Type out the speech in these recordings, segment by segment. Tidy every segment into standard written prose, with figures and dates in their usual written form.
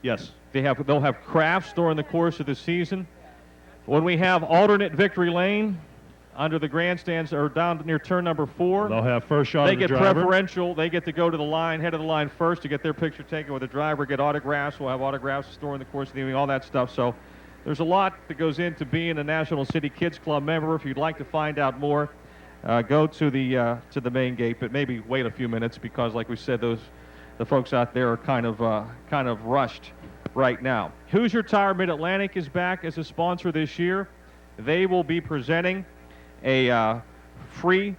Yes. They'll have crafts during the course of the season. When we have alternate victory lane under the grandstands or down near turn number 4, They'll have first shot they of the get driver. preferential. They get to go to the line, head of the line first to get their picture taken with the driver, get autographs. We'll have autographs during the course of the evening, all that stuff. So there's a lot that goes into being a National City Kids Club member. If you'd like to find out more, go to the main gate, but maybe wait a few minutes because, like we said, the folks out there are kind of rushed right now. Hoosier Tire Mid-Atlantic is back as a sponsor this year. They will be presenting a free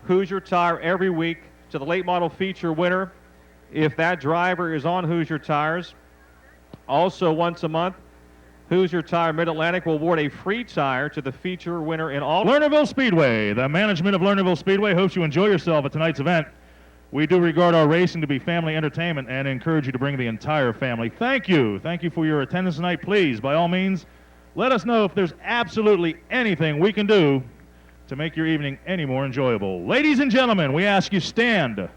Hoosier Tire every week to the late model feature winner if that driver is on Hoosier Tires. Also, once a month, Hoosier Tire Mid-Atlantic will award a free tire to the feature winner in all. Lernerville Speedway. The management of Lernerville Speedway hopes you enjoy yourself at tonight's event. We do regard our racing to be family entertainment and encourage you to bring the entire family. Thank you. Thank you for your attendance tonight. Please, by all means, let us know if there's absolutely anything we can do to make your evening any more enjoyable. Ladies and gentlemen, we ask you stand.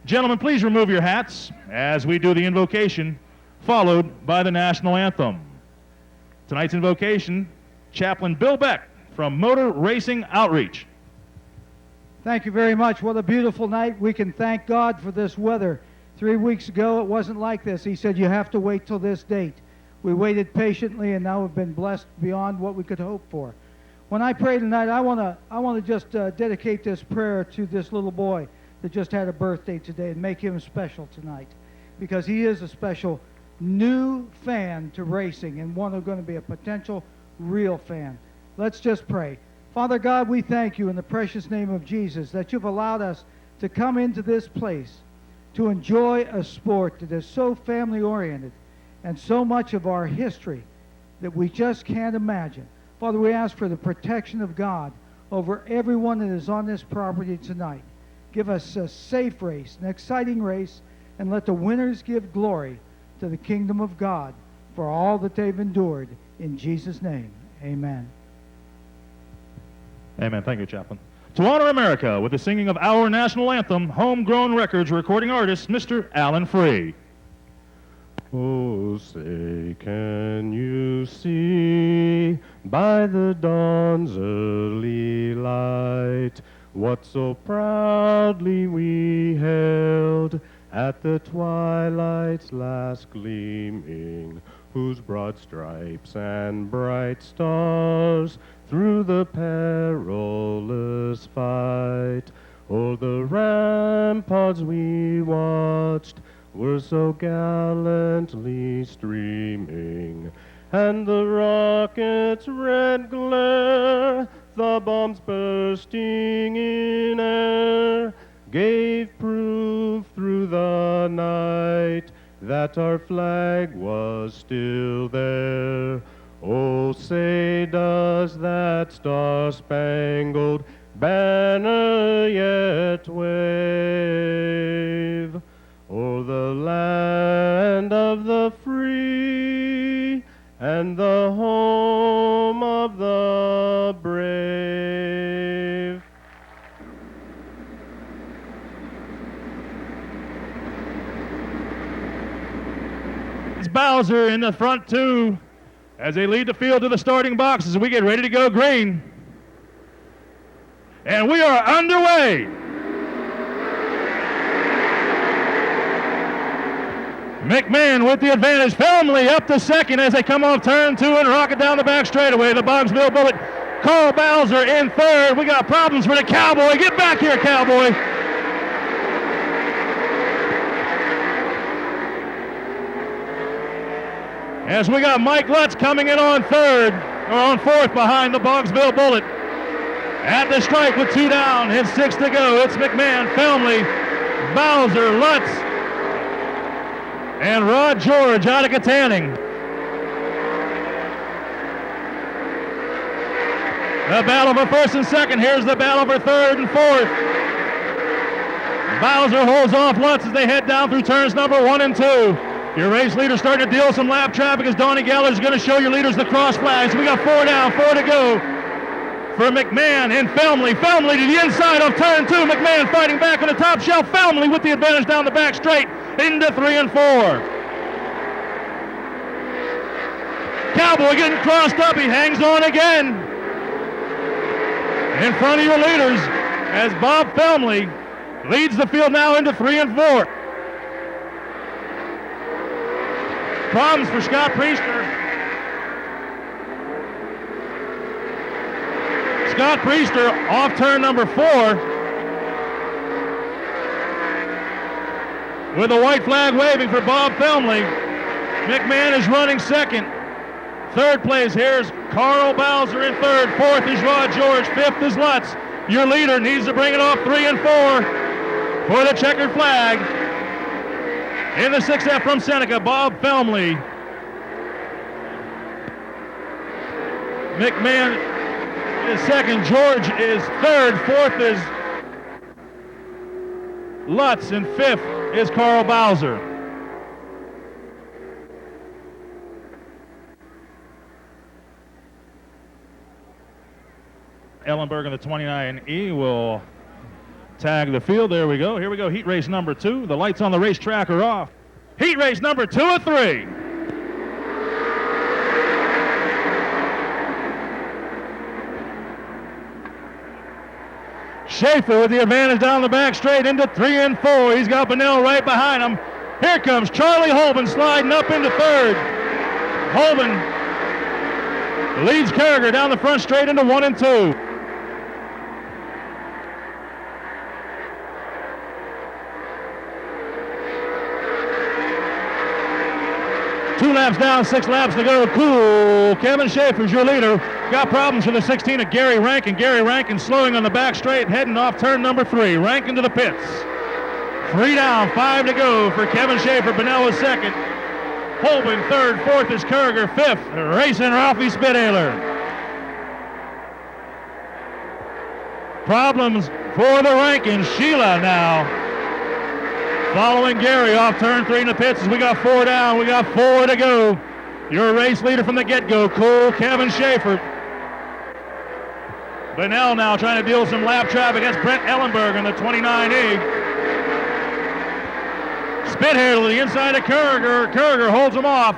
Gentlemen, please remove your hats as we do the invocation, followed by the national anthem. Tonight's invocation, Chaplain Bill Beck from Motor Racing Outreach. Thank you very much. What a beautiful night. We can thank God for this weather. 3 weeks ago, it wasn't like this. He said, you have to wait till this date. We waited patiently, and now we've been blessed beyond what we could hope for. When I pray tonight, I want to just dedicate this prayer to this little boy that just had a birthday today and make him special tonight, because he is a special new fan to racing and one who's going to be a potential real fan. Let's just pray. Father God, we thank you in the precious name of Jesus that you've allowed us to come into this place to enjoy a sport that is so family-oriented and so much of our history that we just can't imagine. Father, we ask for the protection of God over everyone that is on this property tonight. Give us a safe race, an exciting race, and let the winners give glory to the kingdom of God for all that they've endured. In Jesus' name, amen. Amen. Thank you, Chaplain. To honor America with the singing of our national anthem, Homegrown Records recording artist, Mr. Alan Free. Oh, say, can you see by the dawn's early light what so proudly we held at the twilight's last gleaming, whose broad stripes and bright stars through the perilous fight o'er the ramparts we watched were so gallantly streaming, and the rocket's red glare, the bombs bursting in air, gave proof through the night that our flag was still there. Oh, say does that star-spangled banner yet wave o'er the land of the free and the home of the brave. It's Bowser in the front two as they lead the field to the starting boxes as we get ready to go green. And we are underway. McMahon with the advantage, firmly up to second as they come off turn 2 and rocket down the back straightaway. The Bogsville Bullet, Carl Bowser in third. We got problems for the Cowboy. Get back here, Cowboy. As we got Mike Lutz coming in on fourth behind the Bogsville Bullet. At the stripe with 2 down and 6 to go. It's McMahon, Felmley, Bowser, Lutz, and Rod George out of Katanning. The battle for first and second. Here's the battle for third and fourth. Bowser holds off Lutz as they head down through turns number 1 and 2. Your race leader starting to deal some lap traffic as Donnie Geller is going to show your leaders the cross flags. We got 4 down, 4 to go for McMahon and Felmley. Felmley to the inside of turn 2. McMahon fighting back on the top shelf. Felmley with the advantage down the back straight into 3 and 4. Cowboy getting crossed up. He hangs on again. In front of your leaders as Bob Felmley leads the field now into 3 and 4. Problems for Scott Priester. Scott Priester off turn number 4 with a white flag waving for Bob Felmley. McMahon is running second. Third place, here's Carl Bowser in third. Fourth is Rod George. Fifth is Lutz. Your leader needs to bring it off 3 and 4 for the checkered flag. In the 6F from Seneca, Bob Felmley. McMahon is second. George is third. Fourth is Lutz. And fifth is Carl Bowser. Ellenberg in the 29E will tag the field. There we go. Here we go. Heat race number 2. The lights on the racetrack are off. Heat race number 2 of 3. Schaefer with the advantage down the back straight into 3 and 4. He's got Bonnell right behind him. Here comes Charlie Holben sliding up into third. Holben leads Carragher down the front straight into 1 and 2. Two laps down, 6 laps to go. Cool. Kevin Schaefer's your leader. Got problems for the 16 of Gary Rankin. Gary Rankin slowing on the back straight, heading off turn number 3. Rankin to the pits. 3 down, 5 to go for Kevin Schaefer. Bonnell is second. Holben third. Fourth is Carragher. Fifth, racing Ralphie Spithaler. Problems for the Rankin. Sheila now following Gary off turn 3 in the pits as we got 4 down. We got 4 to go. Your race leader from the get-go, Cole Kevin Schaefer. Bonnell now trying to deal with some lap traffic. That's Brent Ellenberg in the 29E. Spithaler to the inside of Carragher. Carragher holds him off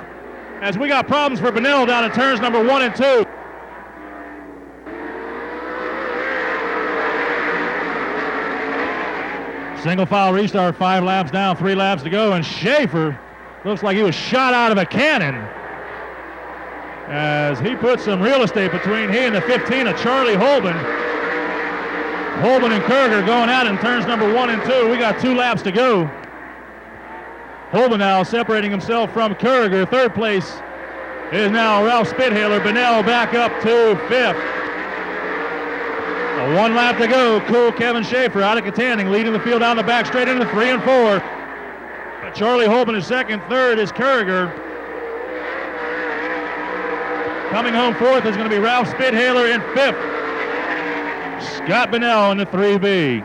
as we got problems for Bonnell down in turns number 1 and 2. Single file restart, 5 laps down, 3 laps to go, and Schaefer looks like he was shot out of a cannon as he put some real estate between he and the 15 of Charlie Holben. Holben and Carragher going out in turns number 1 and 2. We got 2 laps to go. Holben now separating himself from Carragher. Third place is now Ralph Spithaler. Bonnell back up to 5th. 1 lap to go. Cool Kevin Schaefer out of Katanning, leading the field down the back straight into 3 and 4. Charlie Holben is second. Third is Carragher. Coming home fourth is going to be Ralph Spithaler in 5th. Scott Bonnell in the 3B.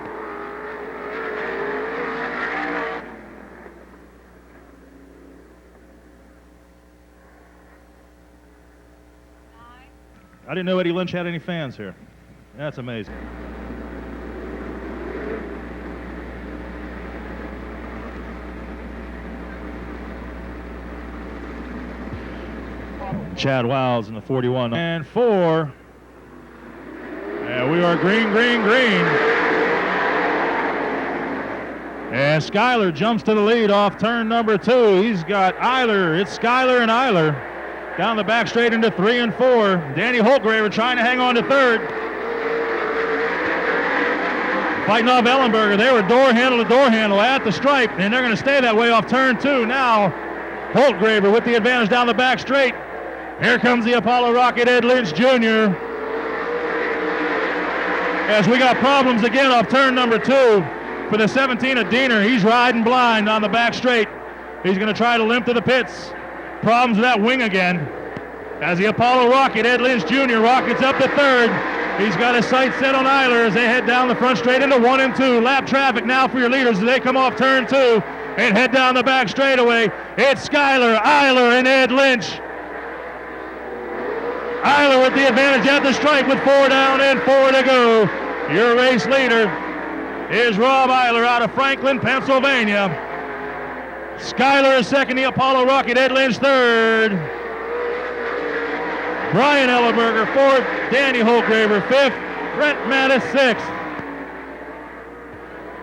I didn't know Eddie Lynch had any fans here. That's amazing. Chad Wiles in the 41 and 4. And we are green, green, green. And Schuyler jumps to the lead off turn number 2. He's got Eiler. It's Schuyler and Eiler down the back straight into 3 and 4. Danny Holtgraver trying to hang on to third. Fighting off Ellenberger. They were door handle to door handle at the stripe, and they're going to stay that way off turn 2. Now Holtgraver with the advantage down the back straight. Here comes the Apollo Rocket, Ed Lynch Jr. As we got problems again off turn number 2 for the 17 of Diener. He's riding blind on the back straight. He's going to try to limp to the pits. Problems with that wing again. As the Apollo Rocket, Ed Lynch Jr. rockets up to third. He's got his sights set on Eiler as they head down the front straight into 1 and 2. Lap traffic now for your leaders as they come off turn 2 and head down the back straightaway. It's Schuyler, Eiler, and Ed Lynch. Eiler with the advantage at the stripe with 4 down and 4 to go. Your race leader is Rob Eiler out of Franklin, Pennsylvania. Schuyler is second, the Apollo Rocket, Ed Lynch third. Brian Ellenberger, fourth. Danny Holgraver, fifth. Brent Mattis, sixth.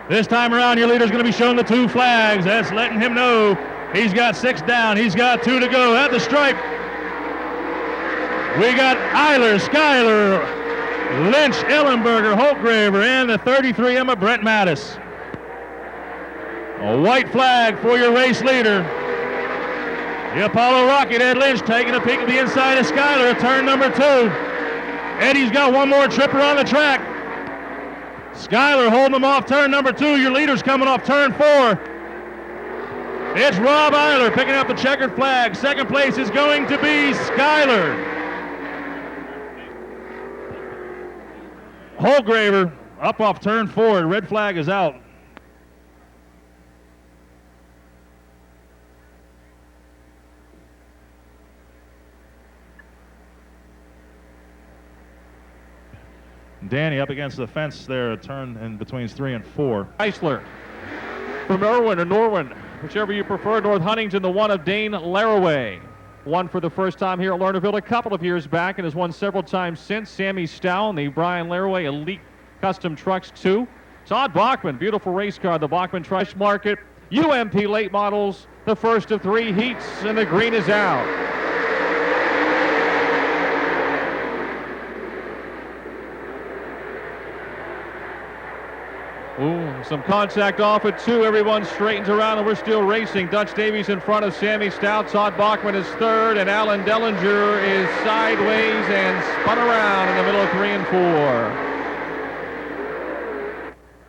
This time around, your leader's going to be shown the 2 flags. That's letting him know he's got 6 down. He's got 2 to go. At the stripe, we got Eiler, Schuyler, Lynch, Ellenberger, Holtgraver, and the 33 Emma, Brent Mattis. A white flag for your race leader. The Apollo Rocket, Ed Lynch, taking a peek at the inside of Schuyler at turn number 2. Eddie's got one more tripper on the track. Schuyler holding him off turn number 2. Your leader's coming off turn 4. It's Rob Eiler picking up the checkered flag. Second place is going to be Schuyler. Holgraver up off turn 4. Red flag is out. Danny up against the fence there, a turn in between 3 and 4. Eisler from Irwin or Norwin, whichever you prefer. North Huntington, the one of Dane Laraway. Won for the first time here at Lernerville a couple of years back and has won several times since. Sammy Stow, the Brian Laraway Elite Custom Trucks 2. Todd Bachman, beautiful race car, the Bachman Fresh Market. UMP late models, the first of 3 heats, and the green is out. Ooh, some contact off at 2. Everyone straightens around and we're still racing. Dutch Davies in front of Sammy Stout. Todd Bachman is third, and Alan Dellinger is sideways and spun around in the middle of 3 and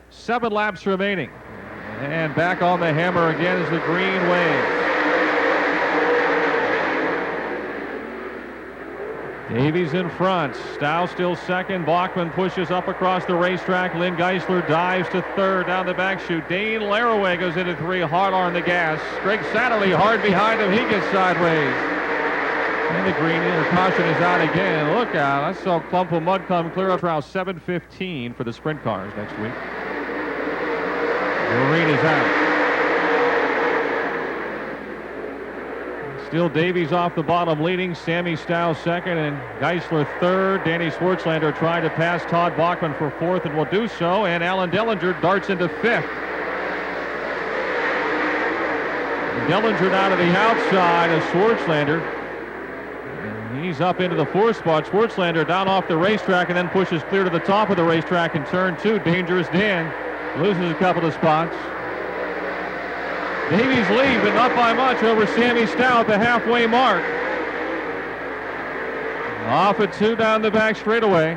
4. 7 laps remaining. And back on the hammer again is the green wave. Davies in front. Stow still second. Bachman pushes up across the racetrack. Lynn Geisler dives to third down the back chute. Dane Laraway goes into 3, hard on the gas. Greg Satterley hard behind him. He gets sideways. And the green caution is out again. Look out. I saw a clump of mud come clear up around 7:15 for the sprint cars next week. The green is out. Still Davies off the bottom leading. Sammy Stow second and Geisler third. Danny Swartzlander trying to pass Todd Bachman for 4th and will do so. And Alan Dellinger darts into 5th. Dellinger down to the outside of Swartzlander. And he's up into the 4th spot. Swartzlander down off the racetrack and then pushes clear to the top of the racetrack in turn 2. Dangerous Dan loses a couple of spots. Davies lead, but not by much over Sammy Stow at the halfway mark. Off at 2 down the back straightaway.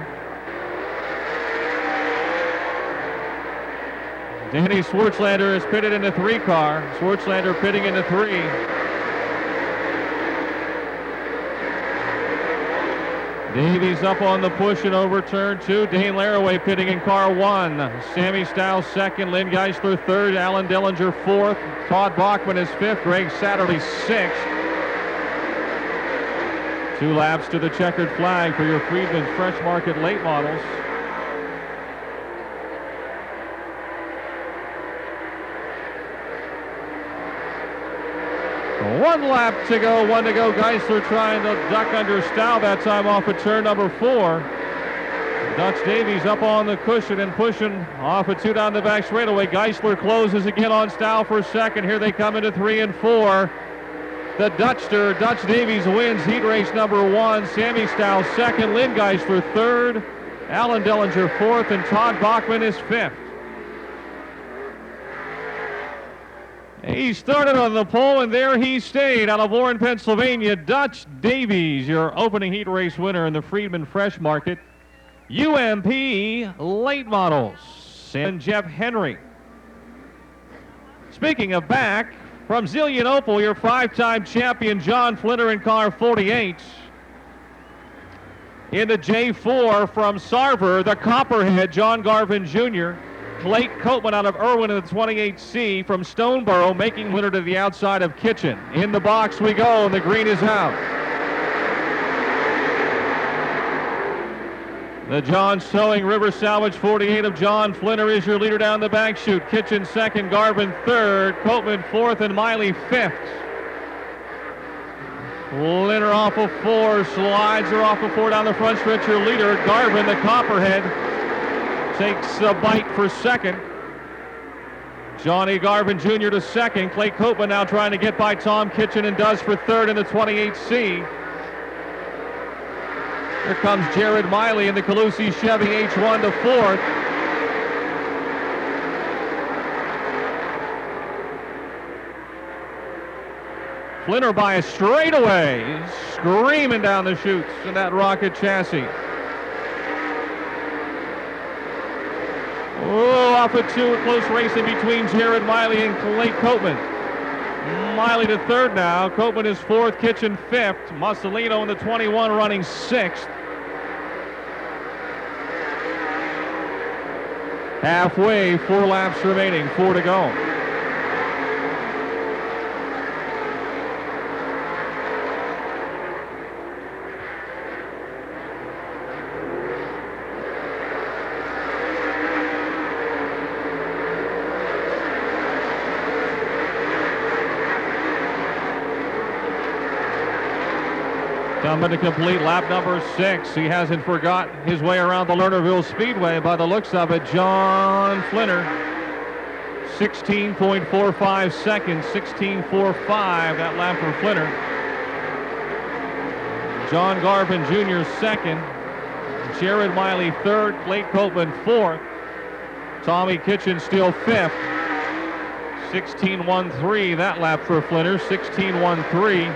Danny Swartzlander is pitted in the 3 car. Swartzlander pitting in the 3. Davies up on the push and over turn 2. Dane Laraway pitting in car 1. Sammy Stow second. Lynn Geisler third. Alan Dellinger 4th. Todd Bachman is 5th. Greg Satterley 6th. 2 laps to the checkered flag for your Friedman Fresh Market late models. One lap to go, 1 to go. Geisler trying to duck under Stow that time off of turn number 4. Dutch Davies up on the cushion and pushing off at 2 down the back straightaway. Geisler closes again on Stow for second. Here they come into 3 and 4. The Dutchster, Dutch Davies wins heat race number 1. Sammy Stow second. Lynn Geisler third. Alan Dellinger 4th. And Todd Bachman is 5th. He started on the pole, and there he stayed out of Warren, Pennsylvania. Dutch Davies, your opening heat race winner in the Friedman Fresh Market. UMP late models. And Jeff Henry. Speaking of back, from Zillionople, your 5-time champion John Flinter in car 48. In the J4 from Sarver, the Copperhead, John Garvin Jr. Blake Coatman out of Irwin in the 28C from Stoneborough, making winner to the outside of Kitchen. In the box we go, and the green is out. The John Sewing River Salvage 48 of John Flinter is your leader down the back chute. Kitchen second, Garvin third, Coatman 4th, and Miley 5th. Flinner off of 4, slides her off of 4 down the front stretch. Her leader, Garvin, the Copperhead, takes a bite for second. Johnny Garvin Jr. to second. Clay Copeland now trying to get by Tom Kitchen and does for third in the 28C. Here comes Jared Miley in the Calusi Chevy H1 to fourth. Flinner by a straightaway, screaming down the chutes in that rocket chassis. Oh, off of 2, a close race in between Jared Miley and Clay Copeland. Miley to third now. Copeland is fourth, Kitchen fifth. Mussolino in the 21 running sixth. Halfway, 4 laps remaining, 4 to go. Coming to complete lap number 6. He hasn't forgotten his way around the Lernerville Speedway by the looks of it. John Flinner, 16.45 seconds, 16.45 that lap for Flinner. John Garvin Jr. second, Jared Miley third, Clay Copeland fourth, Tommy Kitchen still fifth. 16.13 that lap for Flinner, 16.13.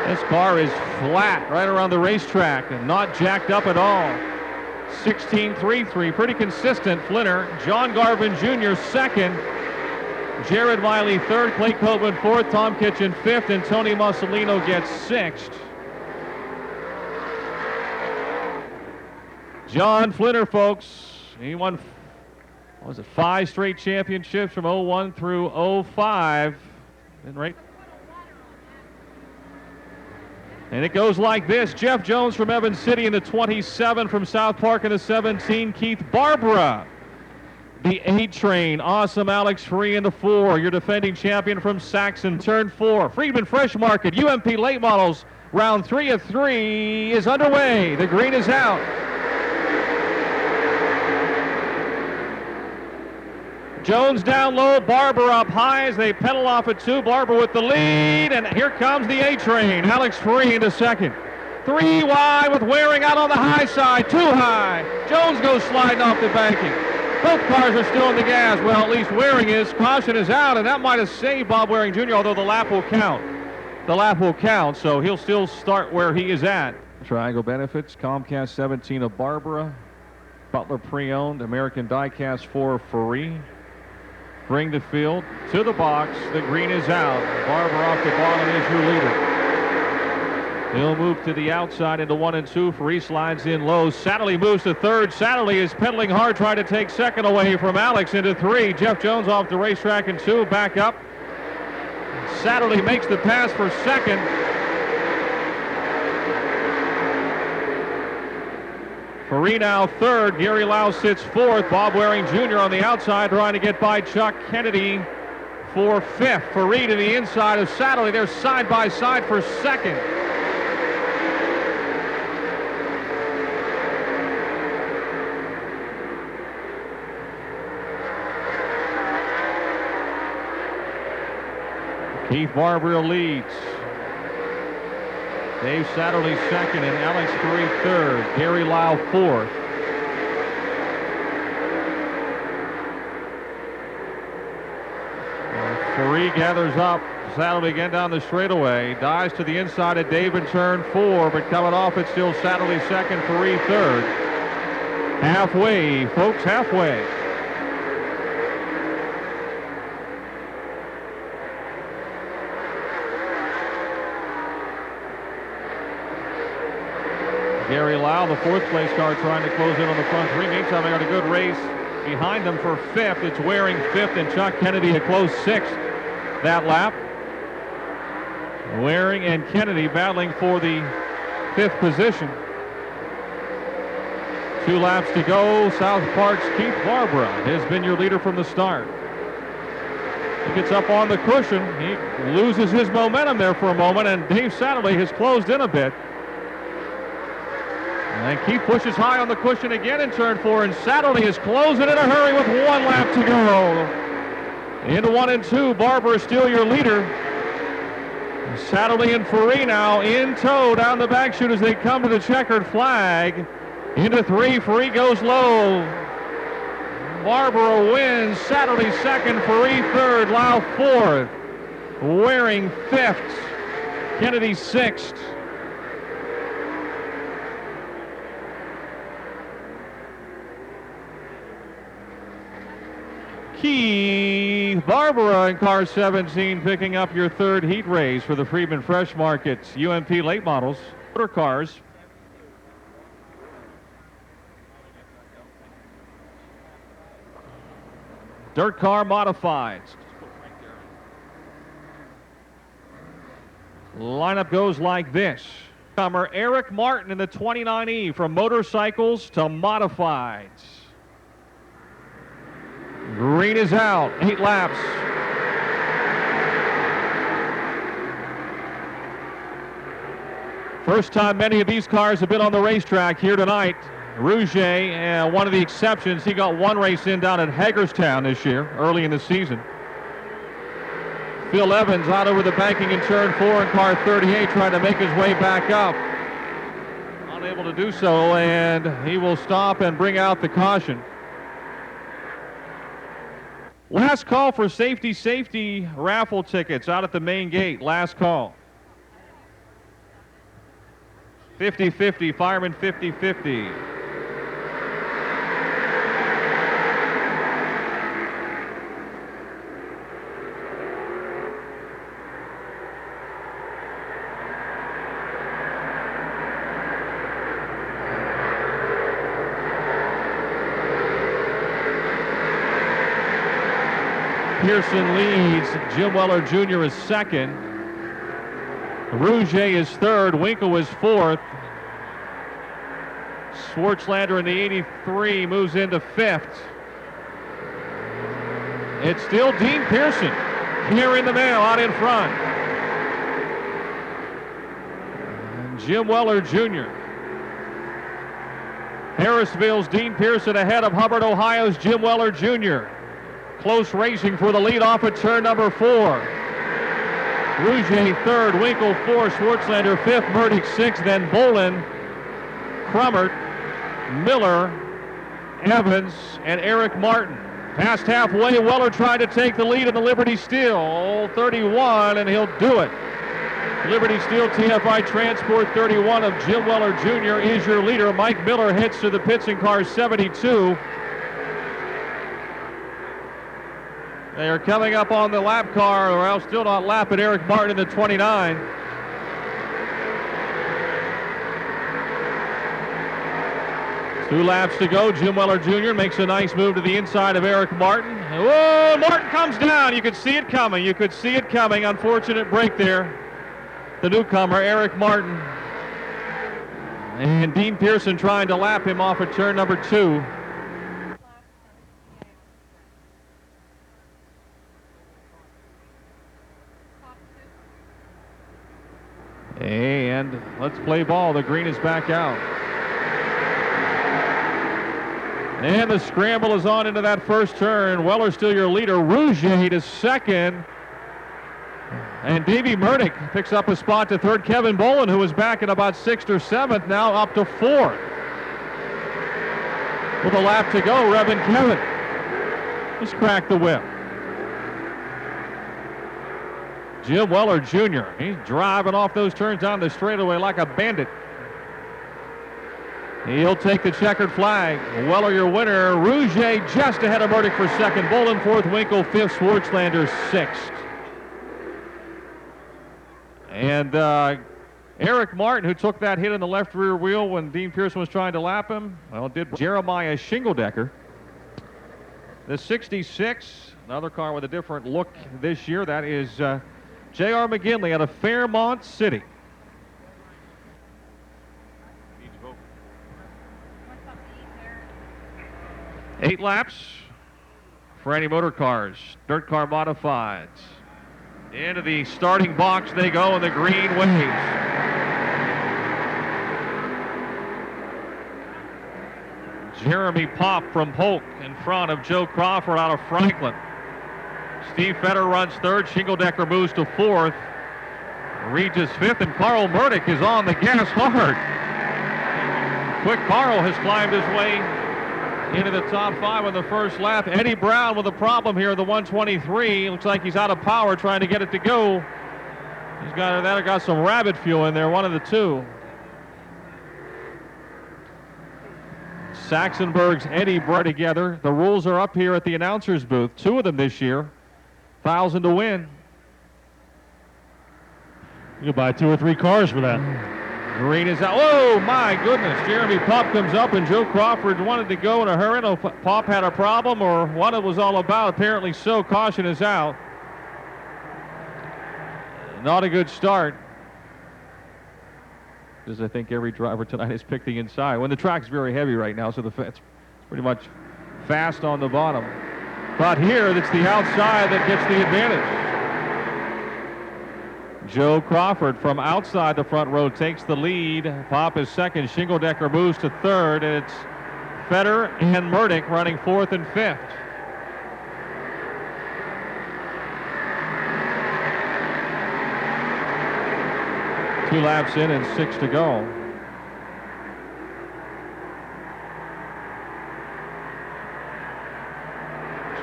This car is flat right around the racetrack and not jacked up at all. 16.33, pretty consistent. Flinner, John Garvin Jr. second, Jared Miley third, Clay Copeland fourth, Tom Kitchen fifth, and Tony Mussolino gets sixth. John Flinner, folks, he won, 5 straight championships from 01 through 05. And right. And it goes like this. Jeff Jones from Evans City in the 27, from South Park in the 17, Keith Barbara. The 8 train, Awesome Alex Free in the 4. Your defending champion from Saxon, turn 4. Friedman Fresh Market, UMP late models, round 3 of 3 is underway. The green is out. Jones down low, Barber up high as they pedal off at 2. Barber with the lead, and here comes the A-Train. Alex Free into second. 3 wide with Waring out on the high side, too high. Jones goes sliding off the banking. Both cars are still in the gas. Well, at least Waring is. Caution is out, and that might have saved Bob Waring Jr., although the lap will count. The lap will count, so he'll still start where he is at. Triangle Benefits, Comcast 17 of Barbara. Butler pre-owned, American Diecast 4 Free. Bring the field to the box. The green is out. Barber off the bottom is your leader. He'll move to the outside into 1 and 2. Free slides in low. Satterley moves to third. Satterley is pedaling hard, trying to take second away from Alex into 3. Jeff Jones off the racetrack in 2. Back up. Satterley makes the pass for second. Free now third. Gary Lau sits fourth. Bob Waring Jr. on the outside trying to get by Chuck Kennedy for fifth. Free to the inside of Satterley. They're side by side for second. Keith Barber leads. Dave Satterley second and Alex Free third. Gary Lau fourth. Free gathers up. Satterley again down the straightaway. Dives to the inside of Dave in turn 4, but coming off it's still Satterley second, Free third. Halfway, folks, halfway. Gary Lau, the fourth place car, trying to close in on the front 3. Meantime, they got a good race behind them for fifth. It's Waring fifth and Chuck Kennedy a close sixth that lap. Waring and Kennedy battling for the fifth position. 2 laps to go. South Park's Keith Barbara has been your leader from the start. He gets up on the cushion. He loses his momentum there for a moment, and Dave Satterley has closed in a bit. And Keith pushes high on the cushion again in turn 4, and Satterley is closing in a hurry with 1 lap to go. Into 1 and 2, Barber is still your leader. Satterley and Ferree now in tow down the back chute as they come to the checkered flag. Into 3, Ferree goes low. Barbara wins, Satterley second, Ferree third, Lau fourth. Waring fifth, Kennedy sixth. Keith Barbara in car 17 picking up your third heat race for the Friedman Fresh Market UMP late models motor cars. Dirt car modified. Lineup goes like this. Comer Eric Martin in the 29E from motorcycles to modifieds. Green is out, 8 laps. First time many of these cars have been on the racetrack here tonight. Rouget, one of the exceptions, he got 1 race in down at Hagerstown this year, early in the season. Phil Evans out over the banking in turn 4 in car 38, trying to make his way back up. Unable to do so, and he will stop and bring out the caution. Last call for safety raffle tickets out at the main gate. Last call. 50-50, fireman 50-50. Pearson leads. Jim Weller Jr. is second. Rouget is third. Winkle is fourth. Schwartzlander in the 83 moves into fifth. It's still Dean Pearson here in the mail out in front. And Jim Weller Jr. Harrisville's Dean Pearson ahead of Hubbard, Ohio's Jim Weller Jr. Close racing for the lead off at turn number 4. Rouget third, Winkle fourth, Schwartzlander fifth, Murdoch sixth, then Bolin, Crummert, Miller, Evans, and Eric Martin. Past halfway, Weller trying to take the lead in the Liberty Steel. 31, and he'll do it. Liberty Steel TFI Transport 31 of Jim Weller Jr. is your leader. Mike Miller heads to the pits in car 72. They are coming up on the lap car, or else still not lapping Eric Martin in the 29. Two laps to go. Jim Weller Jr. makes a nice move to the inside of Eric Martin. Whoa, Martin comes down. You could see it coming. You could see it coming. Unfortunate break there. The newcomer, Eric Martin. And Dean Pearson trying to lap him off at turn number 2. And let's play ball. The green is back out. And the scramble is on into that first turn. Weller still your leader. Rouget is second. And Davey Murdoch picks up a spot to third. Kevin Bolin, who was back in about 6th or 7th, now up to 4th. With a lap to go, Reverend Kevin just cracked the whip. Jim Weller Jr., he's driving off those turns down the straightaway like a bandit. He'll take the checkered flag. Weller your winner. Rouget just ahead of Murdoch for second. Bolin fourth. Winkle fifth. Schwartzlander sixth. And Eric Martin, who took that hit in the left rear wheel when Dean Pearson was trying to lap him, well, did Jeremiah Shingledecker. The 66, another car with a different look this year. That is J.R. McGinley out of Fairmont City. 8 laps for any motor cars, dirt car modifieds. Into the starting box they go in the green waves. Jeremy Popp from Polk in front of Joe Crawford out of Franklin. Steve Fetter runs third. Shingle-Decker moves to fourth. Regis fifth, and Carl Murdoch is on the gas hard. Quick Carl has climbed his way into the top 5 on the first lap. Eddie Brown with a problem here, the 123. Looks like he's out of power trying to get it to go. He's got some rabbit fuel in there, one of the two. Saxonburg's Eddie brought together. The rules are up here at the announcer's booth. 2 of them this year. 1,000 to win. You could buy 2 or 3 cars for that. Green is out. Oh, my goodness. Jeremy Popp comes up, and Joe Crawford wanted to go in a hurry. No, Popp had a problem, or what it was all about. Apparently so. Caution is out. Not a good start. Because I think every driver tonight has picked the inside. When the track's very heavy right now, so it's pretty much fast on the bottom. But here, it's the outside that gets the advantage. Joe Crawford from outside the front row takes the lead. Popp is second. Shingle-Decker moves to third. And it's Fetter and Murdoch running fourth and fifth. Two laps in and 6 to go.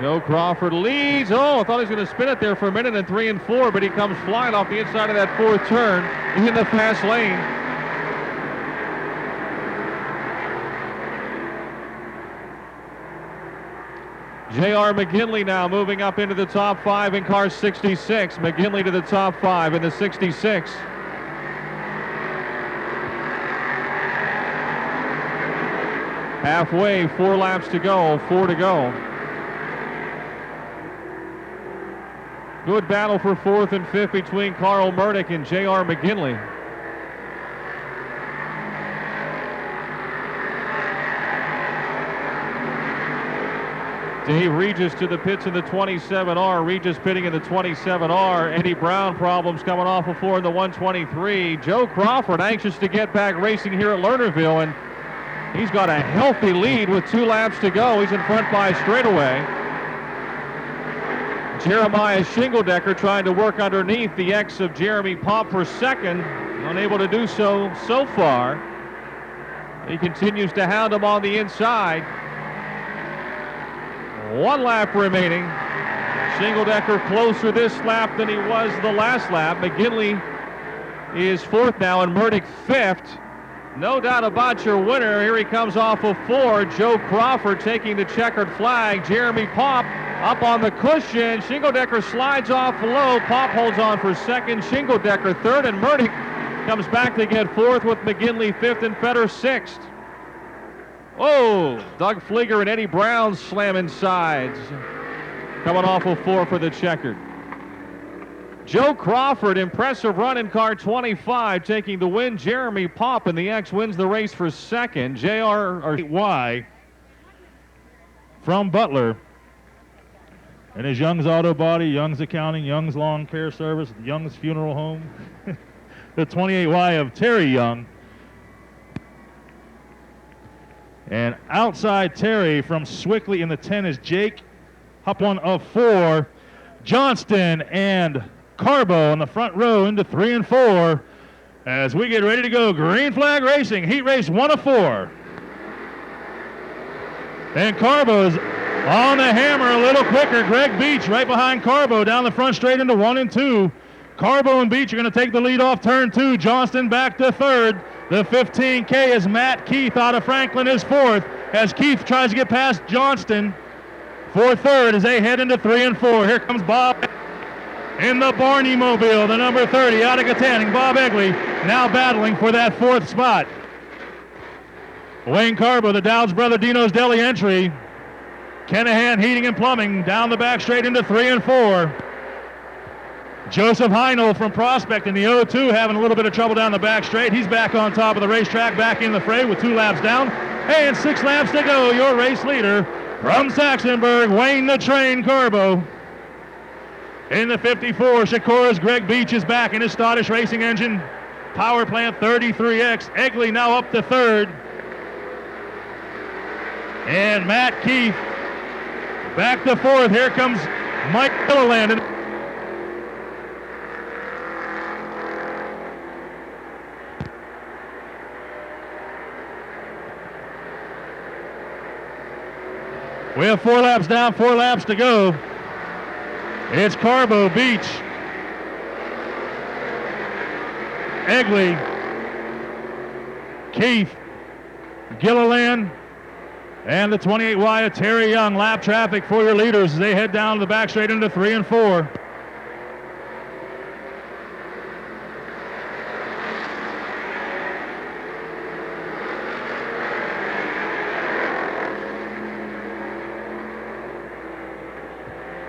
Joe Crawford leads. Oh, I thought he was going to spin it there for a minute in 3 and 4, but he comes flying off the inside of that fourth turn in the fast lane. J.R. McGinley now moving up into the top 5 in car 66. McGinley to the top 5 in the 66. Halfway, 4 laps to go, 4 to go. Good battle for fourth and fifth between Carl Murdoch and J.R. McGinley. Dave Regis to the pits in the 27R. Regis pitting in the 27R. Eddie Brown problems coming off of 4 in the 123. Joe Crawford anxious to get back racing here at Lernerville, and he's got a healthy lead with 2 laps to go. He's in front by straightaway. Jeremiah Shingle-Decker trying to work underneath the X of Jeremy Popp for second. Unable to do so far. He continues to hound him on the inside. 1 lap remaining. Shingle-Decker closer this lap than he was the last lap. McGinley is fourth now and Murdoch fifth. No doubt about your winner. Here he comes off of 4. Joe Crawford taking the checkered flag. Jeremy Popp up on the cushion. Shingle-Decker slides off low. Popp holds on for second. Shingle-Decker third, and Murdoch comes back to get fourth with McGinley fifth and Fetter sixth. Oh, Doug Flieger and Eddie Brown slamming sides. Coming off of 4 for the checkered. Joe Crawford, impressive run in car 25, taking the win. Jeremy Popp in the X wins the race for second. Y from Butler. And his Young's Auto Body, Young's Accounting, Young's Lawn Care Service, Young's Funeral Home. The 28Y of Terry Young. And outside Terry from Swickley in the 10 is Jake. Hop one of 4. Johnston and Carbo in the front row into 3 and 4 as we get ready to go. Green flag racing, heat race 1 of 4. And Carbo's on the hammer a little quicker. Greg Beach right behind Carbo down the front straight into 1 and 2. Carbo and Beach are going to take the lead off turn 2. Johnston back to third. The 15K is Matt Keith out of Franklin is fourth as Keith tries to get past Johnston for third as they head into 3 and 4. Here comes Bob in the Barney Mobile, the number 30 out of Katanning. Bob Egley now battling for that 4th spot. Wayne Carbo, the Dowds brother Dino's Deli entry. Kenahan Heating and Plumbing down the back straight into 3 and 4. Joseph Heinel from Prospect in the 0-2 having a little bit of trouble down the back straight. He's back on top of the racetrack, back in the fray with 2 laps down. And 6 laps to go. Your race leader, From Saxonburg, Wayne the Train Carbo. In the 54, Shakura's Greg Beach is back in his Scottish racing engine. Power Plant 33X. Egley now up to third. And Matt Keith back to fourth. Here comes Mike Gilliland. We have 4 laps down, 4 laps to go. It's Carbo, Beach, Egley, Keith, Gilliland, and the 28Y of Terry Young. Lap traffic for your leaders as they head down to the back straight into 3 and 4.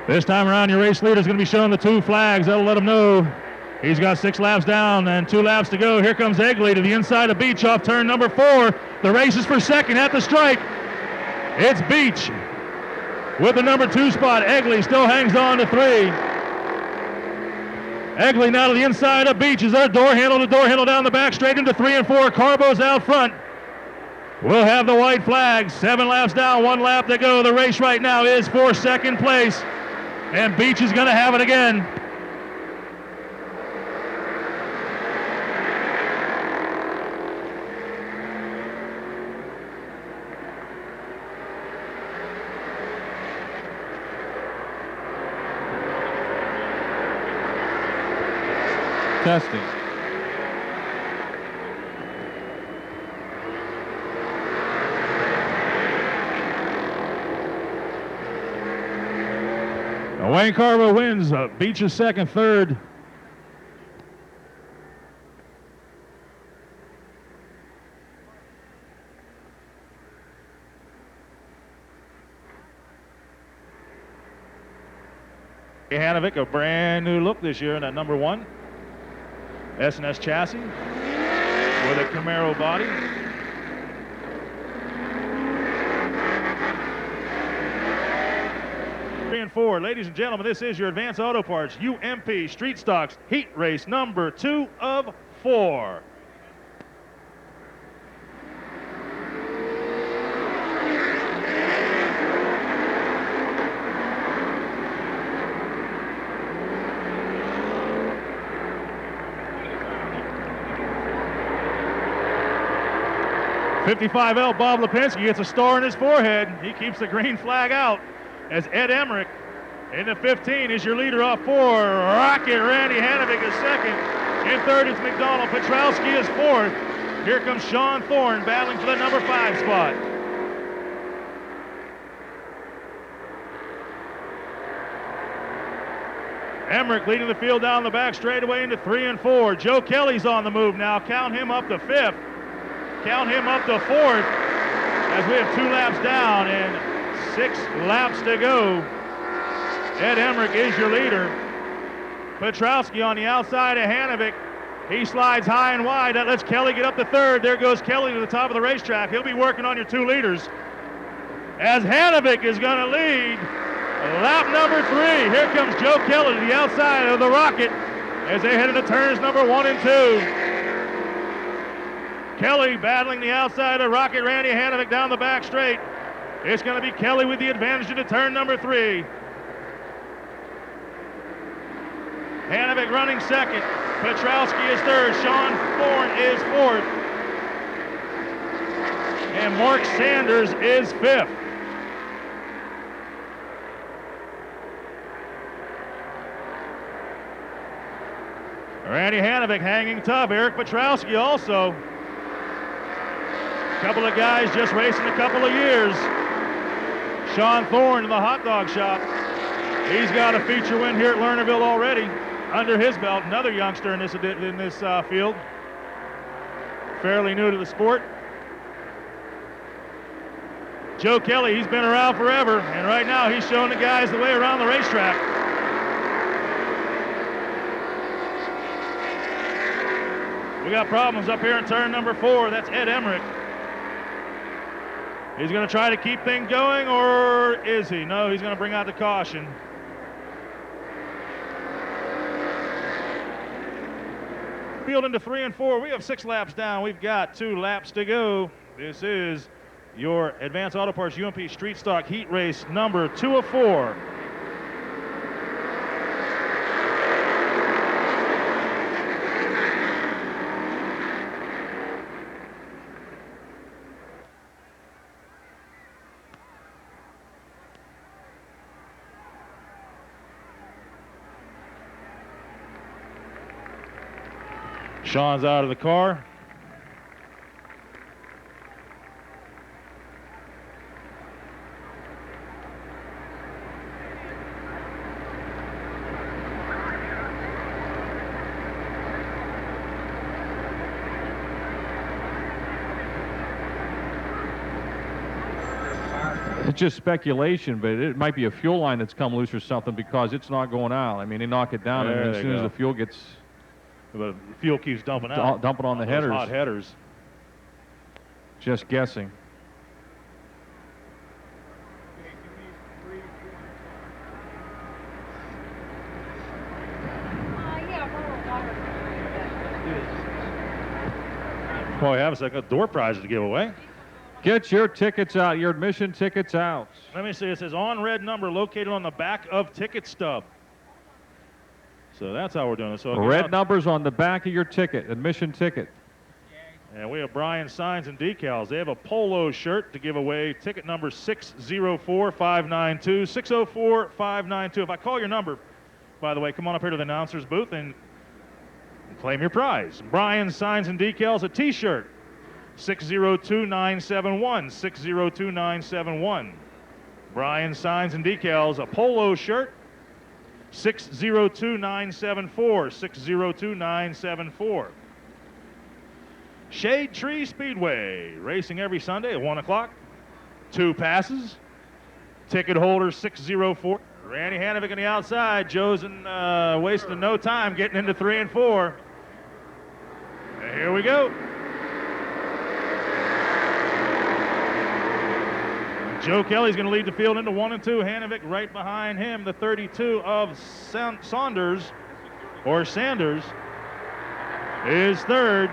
This time around, your race leader is going to be showing the 2 flags. That'll let him know he's got 6 laps down and 2 laps to go. Here comes Egley to the inside of Beach off turn number 4. The race is for second at the stripe. It's Beach with the number 2 spot. Egley still hangs on to 3. Egley now to the inside of Beach. Is there door handle to door handle down the back straight into 3 and 4. Carbo's out front. We'll have the white flag. 7 laps down, 1 lap to go. The race right now is for second place. And Beach is going to have it again. Testing. Wayne Carbo wins. Beach is second, third. Hanovic, a brand new look this year in that number 1. S&S chassis with a Camaro body. And 4. Ladies and gentlemen, this is your Advanced Auto Parts UMP Street Stocks Heat Race number 2 of 4. .55L Bob Lipinski gets a star in his forehead. He keeps the green flag out. As Ed Emmerich in the 15 is your leader off 4. Rocket Randy Hanovic is second. In third is McDonald. Petrowski is fourth. Here comes Sean Thorne battling for the number 5 spot. Emmerich leading the field down the back straightaway into 3 and 4. Joe Kelly's on the move now. Count him up to 5th. Count him up to 4th as we have 2 laps down and 6 laps to go. Ed Emmerich is your leader. Petrowski on the outside of Hanovic. He slides high and wide. That lets Kelly get up to 3rd. There goes Kelly to the top of the racetrack. He'll be working on your 2 leaders. As Hanovic is going to lead lap number 3. Here comes Joe Kelly to the outside of the Rocket as they head into turns number 1 and 2. Kelly battling the outside of Rocket Randy Hanovic down the back straight. It's going to be Kelly with the advantage into turn number 3. Hanovic running second. Petrowski is third. Sean Thorne is fourth. And Mark Sanders is fifth. Randy Hanovic hanging tough. Eric Petrowski also. A couple of guys just racing a couple of years. Sean Thorne in the hot dog shop. He's got a feature win here at Lernerville already under his belt. Another youngster in this field. Fairly new to the sport. Joe Kelly, he's been around forever, and right now he's showing the guys the way around the racetrack. We got problems up here in turn number 4. That's Ed Emmerich. He's going to try to keep things going, or is he? No, he's going to bring out the caution. Field into 3 and 4. We have 6 laps down. We've got 2 laps to go. This is your Advanced Auto Parts UMP Street Stock Heat Race number 2 of 4. Sean's out of the car. It's just speculation, but it might be a fuel line that's come loose or something because it's not going out. I mean, they knock it down, and as soon as the fuel gets... The fuel keeps dumping out. Dumping on the headers. Hot headers. Just guessing. Well, we have a second. Door prizes to give away. Get your tickets out, your admission tickets out. Let me see. It says on red number located on the back of ticket stub. So that's how we're doing it. So red numbers on the back of your ticket, admission ticket. And we have Brian signs and decals. They have a polo shirt to give away. Ticket number 604592. 604592. If I call your number, by the way, come on up here to the announcer's booth and claim your prize. Brian signs and decals, a T-shirt. 602971. 602971. Brian signs and decals, a polo shirt. 602974. 602974. Shade Tree Speedway, racing every Sunday at 1 o'clock. 2 passes. Ticket holder 604. Randy Hanovic on the outside. Josen wasting no time getting into 3 and 4. And here we go. Joe Kelly's going to lead the field into 1 and 2. Hanovic right behind him. The 32 of Sanders is third.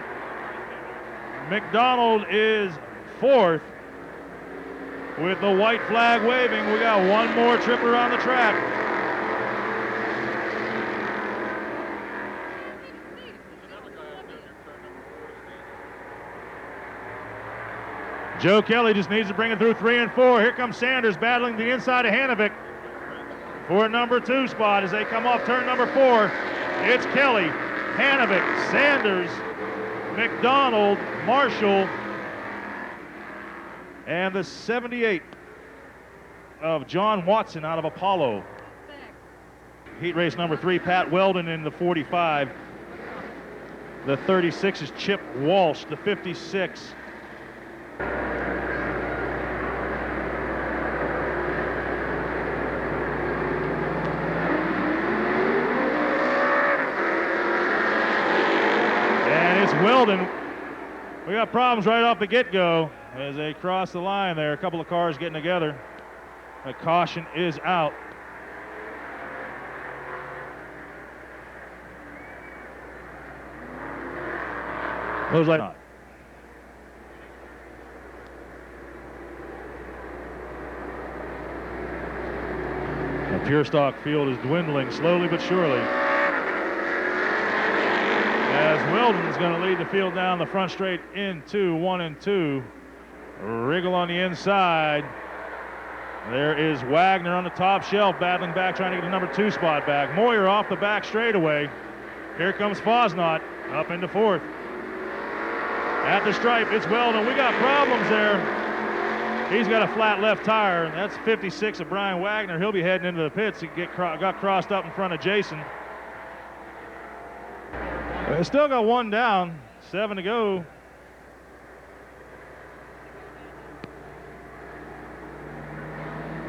McDonald is fourth. With the white flag waving, we got one more trip around the track. Joe Kelly just needs to bring it through 3 and 4. Here comes Sanders battling the inside of Hanovic for a number 2 spot as they come off turn number 4. It's Kelly, Hanovic, Sanders, McDonald, Marshall, and the 78 of John Watson out of Apollo. Heat race number 3, Pat Weldon in the 45. The 36 is Chip Walsh, the 56. And it's Weldon. We got problems right off the get-go as they cross the line there. A couple of cars getting together. A caution is out. Looks like not. The pure stock field is dwindling slowly but surely. As Weldon's going to lead the field down the front straight into 1 and 2. Wriggle on the inside. There is Wagner on the top shelf battling back, trying to get the number 2 spot back. Moyer off the back straightaway. Here comes Fosnot up into 4th. At the stripe, it's Weldon. We got problems there. He's got a flat left tire. That's 56 of Brian Wagner. He'll be heading into the pits. He got crossed up in front of Jason. They still got 1 down, 7 to go.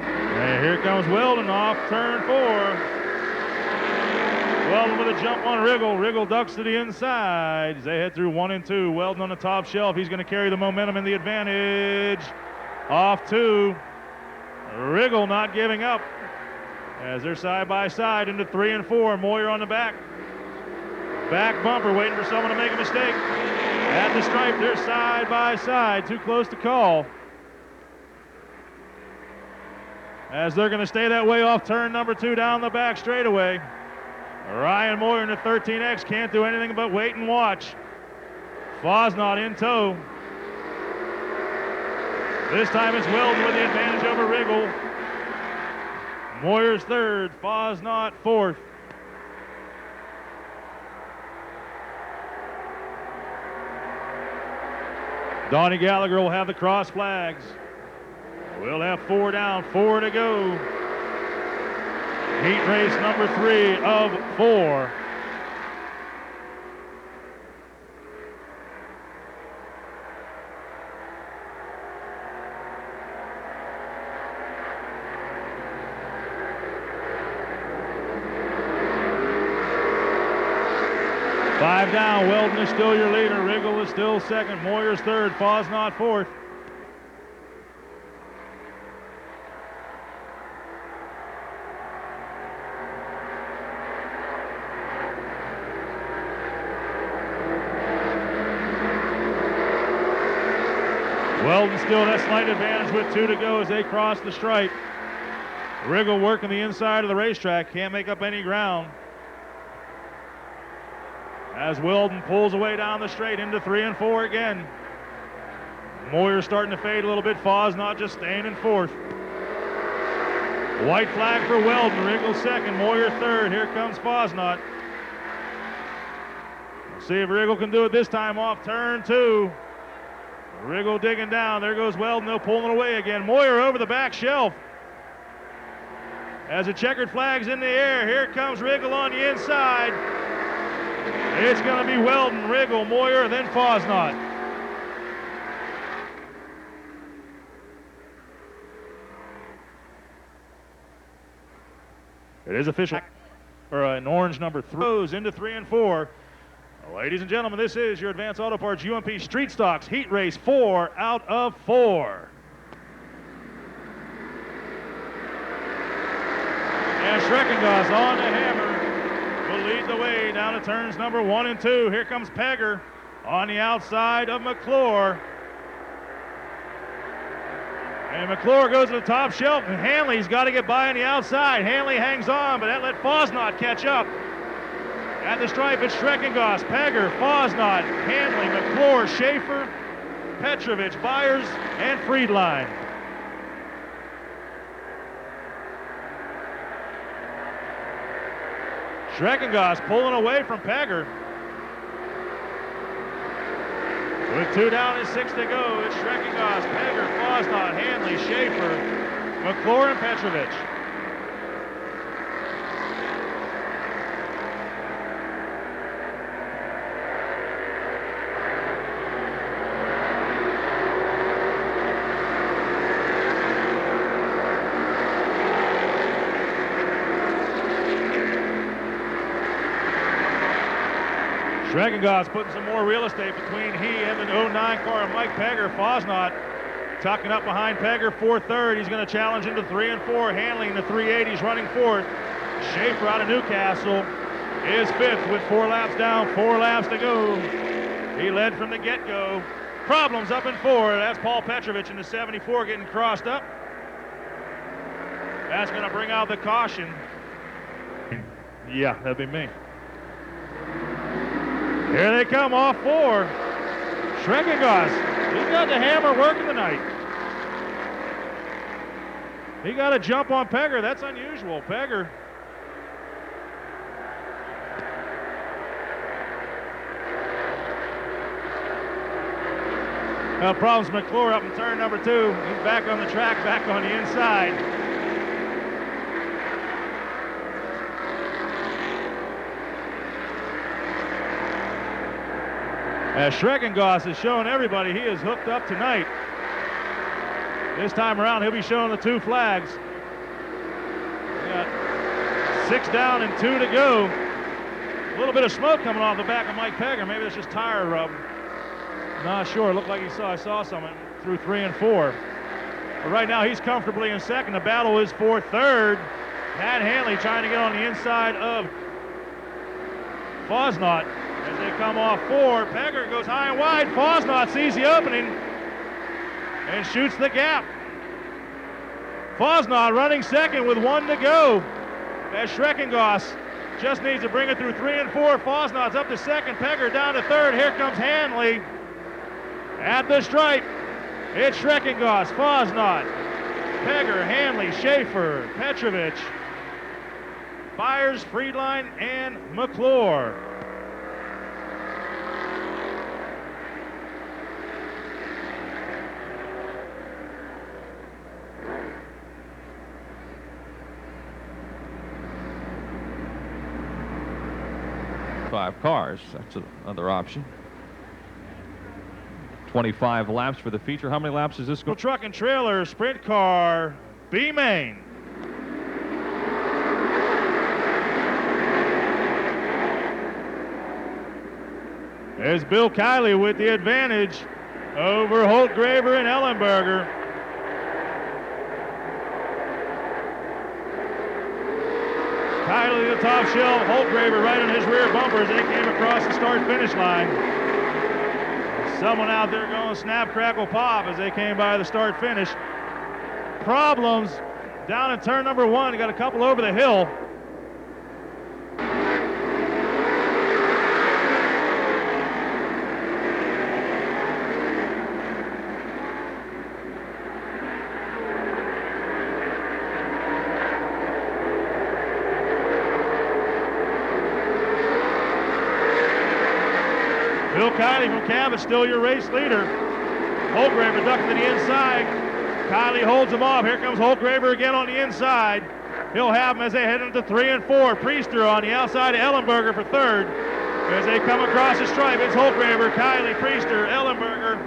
And here comes Weldon off turn 4. Weldon with a jump on Wriggle. Wriggle ducks to the inside. As they head through 1 and 2. Weldon on the top shelf. He's going to carry the momentum and the advantage. Off 2. Riggle not giving up as they're side by side into 3 and 4. Moyer on the back. Back bumper waiting for someone to make a mistake. At the stripe, they're side by side. Too close to call. As they're going to stay that way off turn number 2 down the back straightaway. Ryan Moyer in the 13X can't do anything but wait and watch. Fosnot in tow. This time it's Weldon with the advantage over Riggle. Moyer's 3rd, Fosnot 4th. Donnie Gallagher will have the cross flags. We'll have 4 down, 4 to go. Heat race number 3 of 4. Five down, Weldon is still your leader. Riggle is still second. Moyer's 3rd, Fosnot 4th. Weldon still that slight advantage with 2 to go as they cross the stripe. Riggle working the inside of the racetrack, can't make up any ground. As Weldon pulls away down the straight into 3 and 4 again. Moyer starting to fade a little bit. Fosnot just staying in 4th. White flag for Weldon. Riggle 2nd. Moyer 3rd. Here comes Fosnot. We'll see if Riggle can do it this time off turn 2. Riggle digging down. There goes Weldon. They'll pull it away again. Moyer over the back shelf. As the checkered flag's in the air. Here comes Riggle on the inside. It's going to be Weldon, Riggle, Moyer, then Fosnot. It is official. An orange number 3 goes into 3 and 4. Ladies and gentlemen, this is your Advanced Auto Parts UMP Street Stocks Heat Race 4 out of 4. And Schreckengoss on the hammer. Will lead the way down to turns number 1 and 2. Here comes Pegger on the outside of McClure. And McClure goes to the top shelf, and Hanley's got to get by on the outside. Hanley hangs on, but that let Fosnot catch up. At the stripe, it's Schreckengoss, Pegger, Fosnot, Hanley, McClure, Schaefer, Petrovich, Byers, and Friedline. Schreckengoss pulling away from Pegger. With 2 down and 6 to go, it's Schreckengoss, Pegger, Fosnot, Hanley, Schaefer, McClure, and Petrovich. Schreckengoss putting some more real estate between he and the 09 car of Mike Pegger. Fosnot tucking up behind Pegger for 3rd. He's going to challenge into 3 and 4. Hanley in the 380s running 4th. Schaefer out of Newcastle is 5th with 4 laps down, 4 laps to go. He led from the get-go. Problems up in 4. That's Paul Petrovich in the 74 getting crossed up. That's going to bring out the caution. Yeah, that'd be me. Here they come off 4. Schreckengoss, he's got the hammer working tonight. He got a jump on Pegger. That's unusual. Pegger. Problems McClure up in turn number 2. He's back on the track, back on the inside. As Schreckengoss is showing everybody he is hooked up tonight. This time around, he'll be showing the 2 flags. We got 6 down and 2 to go. A little bit of smoke coming off the back of Mike Pegger. Maybe that's just tire rub. Not sure. It looked like I saw some through 3 and 4. But right now he's comfortably in second. The battle is for third. Pat Hanley trying to get on the inside of Fosnaught as they come off 4. Pegger goes high and wide. Fosnaught sees the opening and shoots the gap. Fosnaught running second with 1 to go as Schreckengoss just needs to bring it through 3 and 4. Fosnaught's up to second. Pegger down to third. Here comes Hanley at the stripe. It's Schreckengoss, Fosnaught, Pegger, Hanley, Schaefer, Petrovich, Byers, Friedline, and McClure. Five cars, that's another option. 25 laps for the feature. How many laps is this going? Truck and trailer, sprint car, B main. There's Bill Kiley with the advantage over Holtgraver and Ellenberger. Kiley the top shelf, Holtgraver right on his rear bumper as they came across the start-finish line. Someone out there going snap, crackle, pop as they came by the start-finish. Problems down in turn number 1. Got a couple over the hill. Bill Kiley from Cabot, still your race leader. Holtgraver ducking to the inside. Kiley holds him off. Here comes Holtgraver again on the inside. He'll have him as they head into 3 and 4. Priester on the outside of Ellenberger for third. As they come across the stripe, it's Holtgraver, Kiley, Priester, Ellenberger,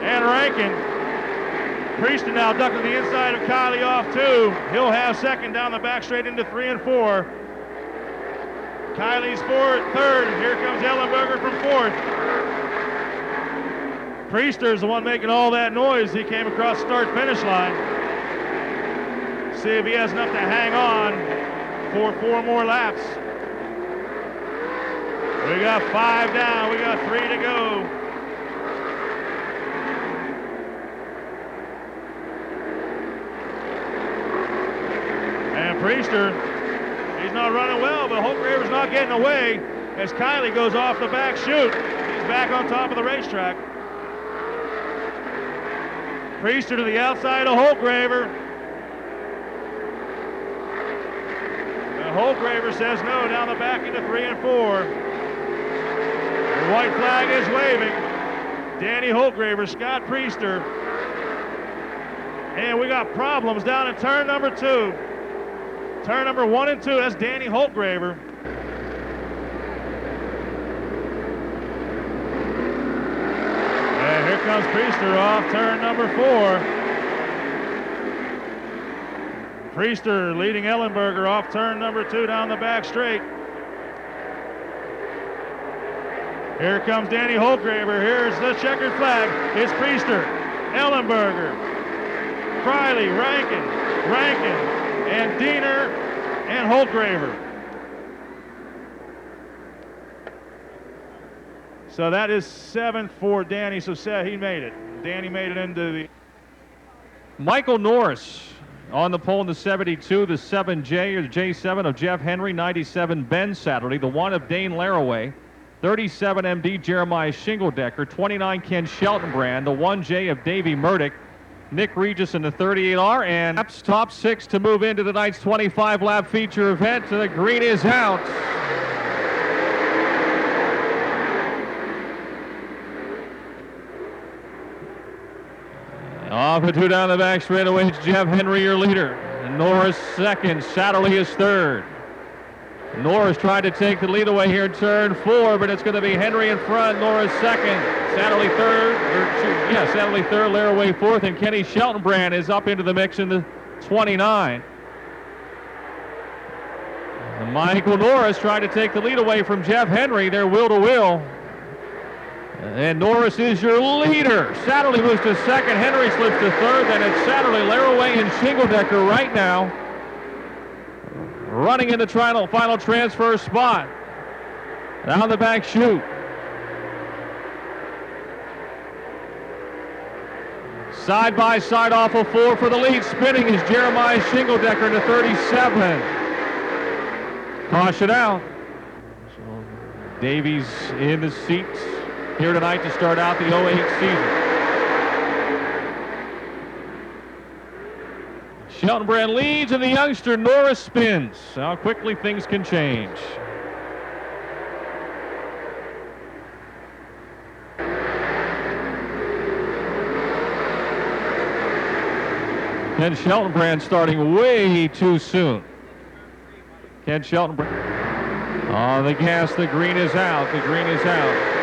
and Rankin. Priester now ducking the inside of Kiley off 2. He'll have second down the back straight into 3 and 4. Kiley's third. Here comes Ellenberger from 4th. Priester's the one making all that noise. He came across the start-finish line. See if he has enough to hang on for 4 more laps. We got 5 down. We got 3 to go. And Priester, he's not running well, but Holtgraver's not getting away as Kiley goes off the back chute. He's back on top of the racetrack. Priester to the outside of Holtgraver. And Holtgraver says no down the back into 3 and 4. The white flag is waving. Danny Holtgraver, Scott Priester. And we got problems down in turn number 2. Turn number 1 and 2, that's Danny Holtgraver. And here comes Priester off turn number 4. Priester leading Ellenberger off turn number 2 down the back straight. Here comes Danny Holtgraver. Here's the checkered flag. It's Priester, Ellenberger, Criley, Rankin, and Diener and Holtgraver. So that is 7th for Danny. So he made it. Danny made it into the... Michael Norris on the pole in the 72, the 7J or the J7 of Jeff Henry, 97 Ben Satterley, the 1 of Dane Laraway, 37 MD Jeremiah Shingledecker, 29 Ken Sheltonbrand, the 1J of Davey Murdoch, Nick Regis in the 38R, and top 6 to move into tonight's 25-lap feature event. The green is out. Off and 2 down the back straightaway. It's Jeff Henry, your leader. And Norris second. Satterley is third. Norris tried to take the lead away here in turn 4, but it's going to be Henry in front. Norris second. Satterley third. Satterley third. Laraway fourth, and Kenny Sheltonbrand is up into the mix in the 29. And Michael Norris tried to take the lead away from Jeff Henry. They're wheel to wheel. And Norris is your leader. Satterley moves to second. Henry slips to third. Then it's Satterley, Laraway, and Shingledecker right now, running in the final transfer spot. Down the back chute. Side by side off of 4 for the lead. Spinning is Jeremiah Shingledecker into 37. Caution out. So Davies in the seats here tonight to start out the 08 season. Shelton Brand leads, and the youngster Norris spins. How quickly things can change. Ken Sheltonbrand starting way too soon. Ken Sheltonbrand on the gas. The green is out. The green is out.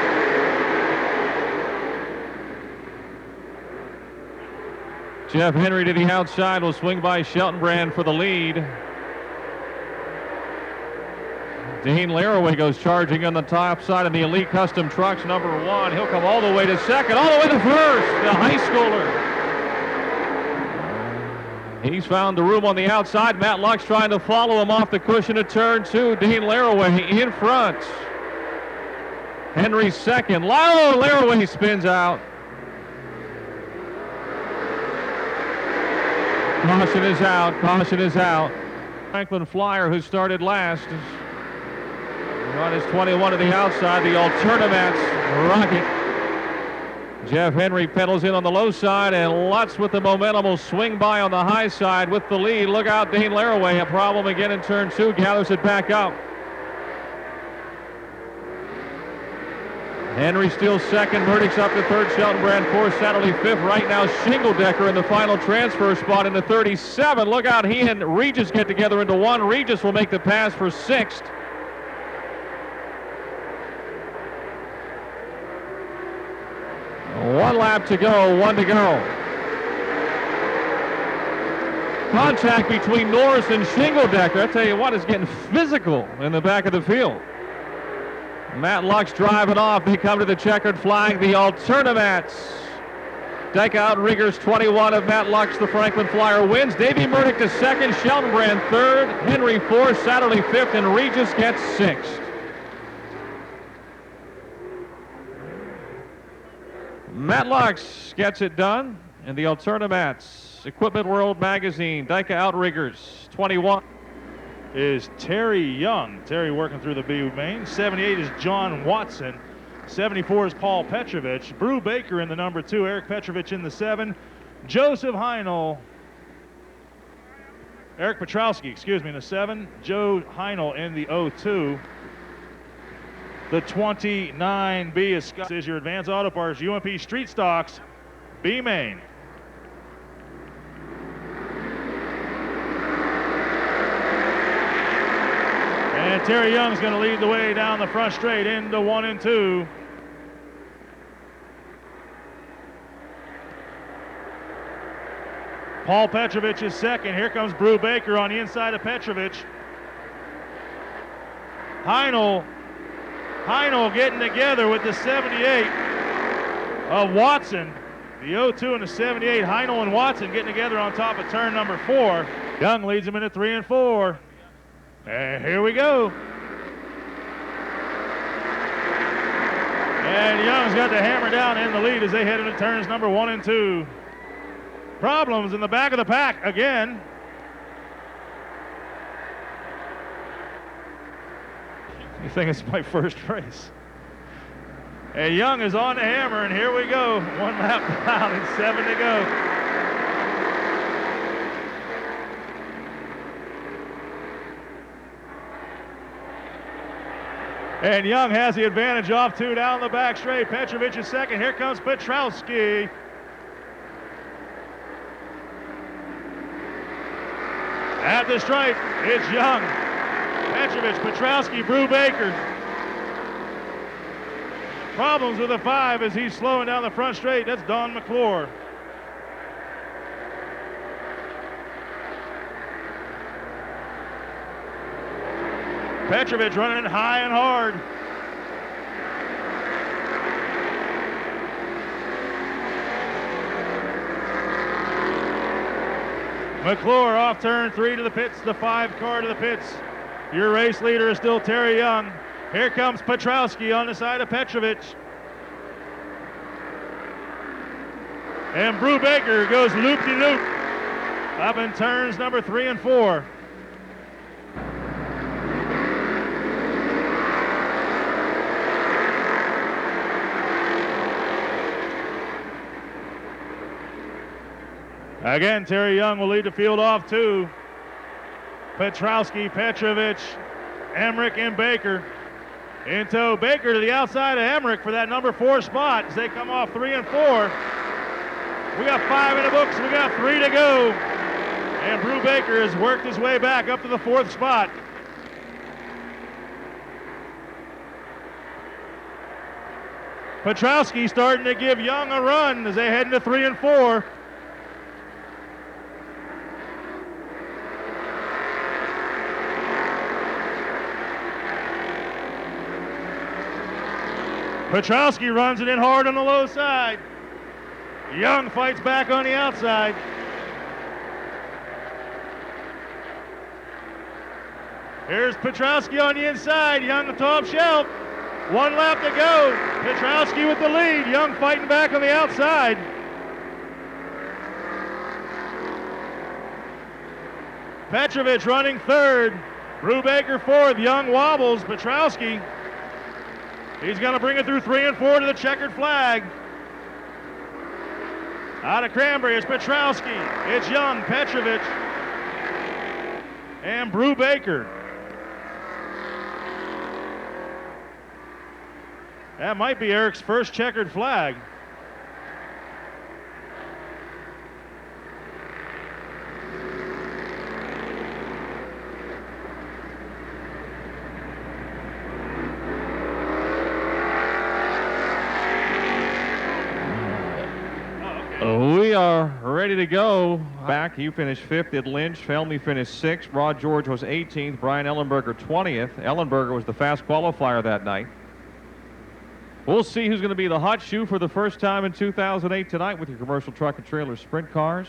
Jeff Henry to the outside will swing by Sheltonbrand for the lead. Dean Laraway goes charging on the top side of the Elite Custom Trucks, number 1. He'll come all the way to second, all the way to first. The high schooler. He's found the room on the outside. Matt Lux trying to follow him off the cushion of turn 2. Dean Laraway in front. Henry second. Laraway spins out. Caution is out. Caution is out. Franklin Flyer, who started last, is on his 21 to the outside. The Alternamats rocket. Jeff Henry pedals in on the low side, and Lutz with the momentum will swing by on the high side with the lead. Look out, Dean Laraway. A problem again in turn 2. Gathers it back up. Henry still second. Burdick's up to third. Sheltonbrand fourth. Satterley fifth. Right now, Shingledecker in the final transfer spot into 37. Look out, he and Regis get together into 1. Regis will make the pass for 6th. One lap to go, 1 to go. Contact between Norris and Shingledecker. I tell you what, it's getting physical in the back of the field. Matt Lux driving off. They come to the checkered flag. The Alternamats. Deck outriggers 21 of Matt Lux. The Franklin Flyer wins. Davey Burdick to second. Sheltonbrand third. Henry fourth. Satterley fifth. And Regis gets 6th. Matt Lux gets it done, and the Alternamats, Equipment World Magazine, Dyka Outriggers, 21. Is Terry Young. Terry working through the B main. 78 is John Watson. 74 is Paul Petrovich. Brew Baker in the number 2. Eric Petrovich in the 7. Joseph Heinel. Eric Petrowski, excuse me, in the 7. Joe Heinel in the 02. The 29B is your Advanced Auto Parts UMP Street Stocks B main. And Terry Young's going to lead the way down the front straight into 1 and 2. Paul Petrovich is second. Here comes Brew Baker on the inside of Petrovich. Heinel getting together with the 78 of Watson. The 02 and the 78, Heinel and Watson getting together on top of turn number 4. Young leads him into 3 and 4. And here we go. And Young's got the hammer down in the lead as they head into turns number 1 and 2. Problems in the back of the pack again. You think it's my first race? And Young is on the hammer, and here we go. 1 lap down and 7 to go. And Young has the advantage off 2 down the back straight. Petrovich is second. Here comes Petrowski. At the stripe, it's Young. Petrovich, Petrowski, Brew Baker. Problems with the 5 as he's slowing down the front straight. That's Don McClure. Petrovich running it high and hard. McClure off turn 3 to the pits, the 5 car to the pits. Your race leader is still Terry Young. Here comes Petrowski on the side of Petrovich. And Brew Baker goes loop-de-loop up in turns number 3 and 4. Again, Terry Young will lead the field off too. Petrowski, Petrovich, Emmerich, and Baker. Into Baker to the outside of Emmerich for that number 4 spot as they come off 3 and 4. We got 5 in the books. We got 3 to go. And Brew Baker has worked his way back up to the 4th spot. Petrowski starting to give Young a run as they head into 3 and 4. Petrowski runs it in hard on the low side. Young fights back on the outside. Here's Petrowski on the inside. Young the top shelf. 1 lap to go. Petrowski with the lead. Young fighting back on the outside. Petrovich running 3rd. Brubaker 4th. Young wobbles. Petrowski. He's going to bring it through 3 and 4 to the checkered flag. Out of Cranberry, it's Petrowski. It's Young, Petrovich, and Brubaker. That might be Eric's first checkered flag. We are ready to go. Back, you finished 5th at Lynch. Felmy finished 6th. Rod George was 18th. Brian Ellenberger 20th. Ellenberger was the fast qualifier that night. We'll see who's going to be the hot shoe for the first time in 2008 tonight with your commercial truck and trailer sprint cars.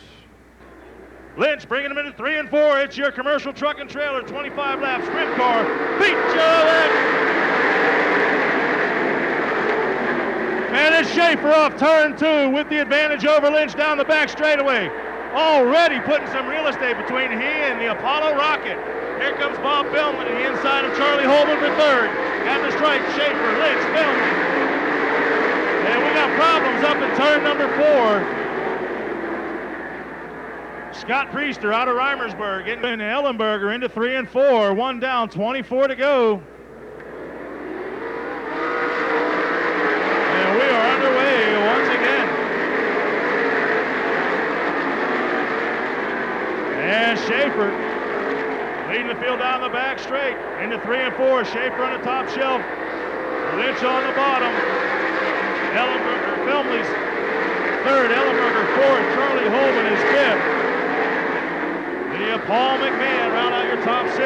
Lynch bringing them into 3 and 4. It's your commercial truck and trailer 25 lap sprint car. Beat Joe Lynch. And it's Schaefer off turn 2 with the advantage over Lynch down the back straightaway. Already putting some real estate between he and the Apollo Rocket. Here comes Bob Bellman on the inside of Charlie Holman for 3rd. At the stripe, Schaefer, Lynch, Bellman. And we got problems up in turn number 4. Scott Priester out of Reimersburg into Ellenberger into 3 and 4. 1 down, 24 to go. We are underway once again. And Schaefer leading the field down the back straight into 3 and 4. Schaefer on the top shelf. Lynch on the bottom. Ellenberger, Felmley's 3rd. Ellenberger 4th. Charlie Holman is 5th. The Paul McMahon round out your top 6.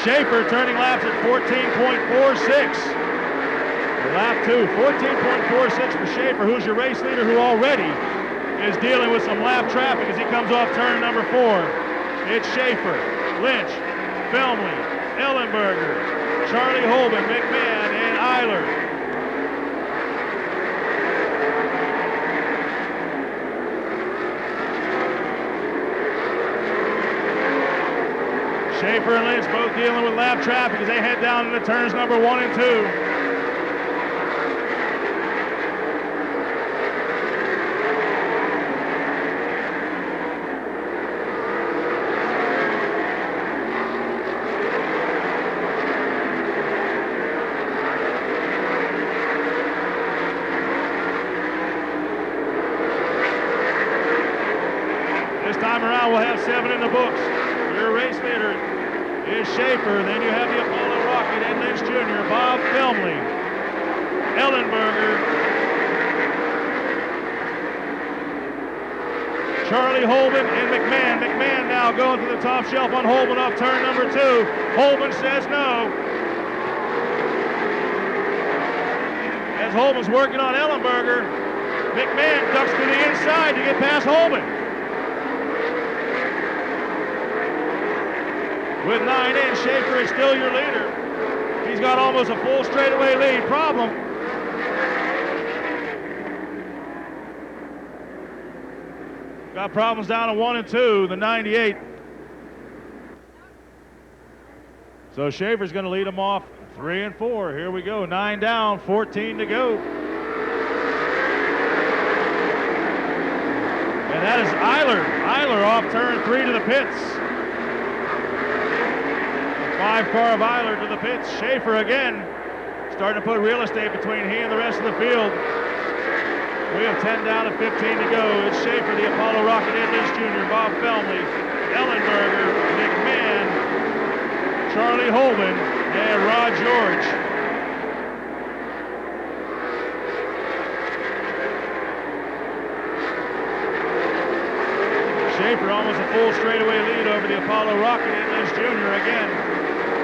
Schaefer turning laps at 14.46. Lap 2, 14.46 for Schaefer, who's your race leader, who already is dealing with some lap traffic as he comes off turn number 4. It's Schaefer, Lynch, Felmley, Ellenberger, Charlie Holman, McMahon, and Eiler. Schaefer and Lynch both dealing with lap traffic as they head down into turns number 1 and 2. This time around we'll have 7 in the books. Your race leader is Schaefer. Then you have the Apollo Rocket, Ed Lynch Jr., Bob Felmley, Ellenberger, Charlie Holman, and McMahon. McMahon now going to the top shelf on Holman off turn number 2. Holman says no. as Holman's working on Ellenberger. McMahon ducks to the inside to get past Holman. With 9 in, Schaefer is still your leader. He's got almost a full straightaway lead. Problem. Got problems down to 1 and 2, the 98. So Schaefer's going to lead them off 3 and 4. Here we go. 9 down, 14 to go. And that is Eiler. Eiler off turn 3 to the pits. 5-car of Eiler to the pits. Schaefer again starting to put real estate between he and the rest of the field. We have 10 down and 15 to go. It's Schaefer, the Apollo Rocket, Ed Lynch Jr., Bob Felmley, Ellenberger, McMahon, Charlie Holman, and Rod George. Schaefer almost a full straightaway lead over the Apollo Rocket, Ed Lynch Jr. again.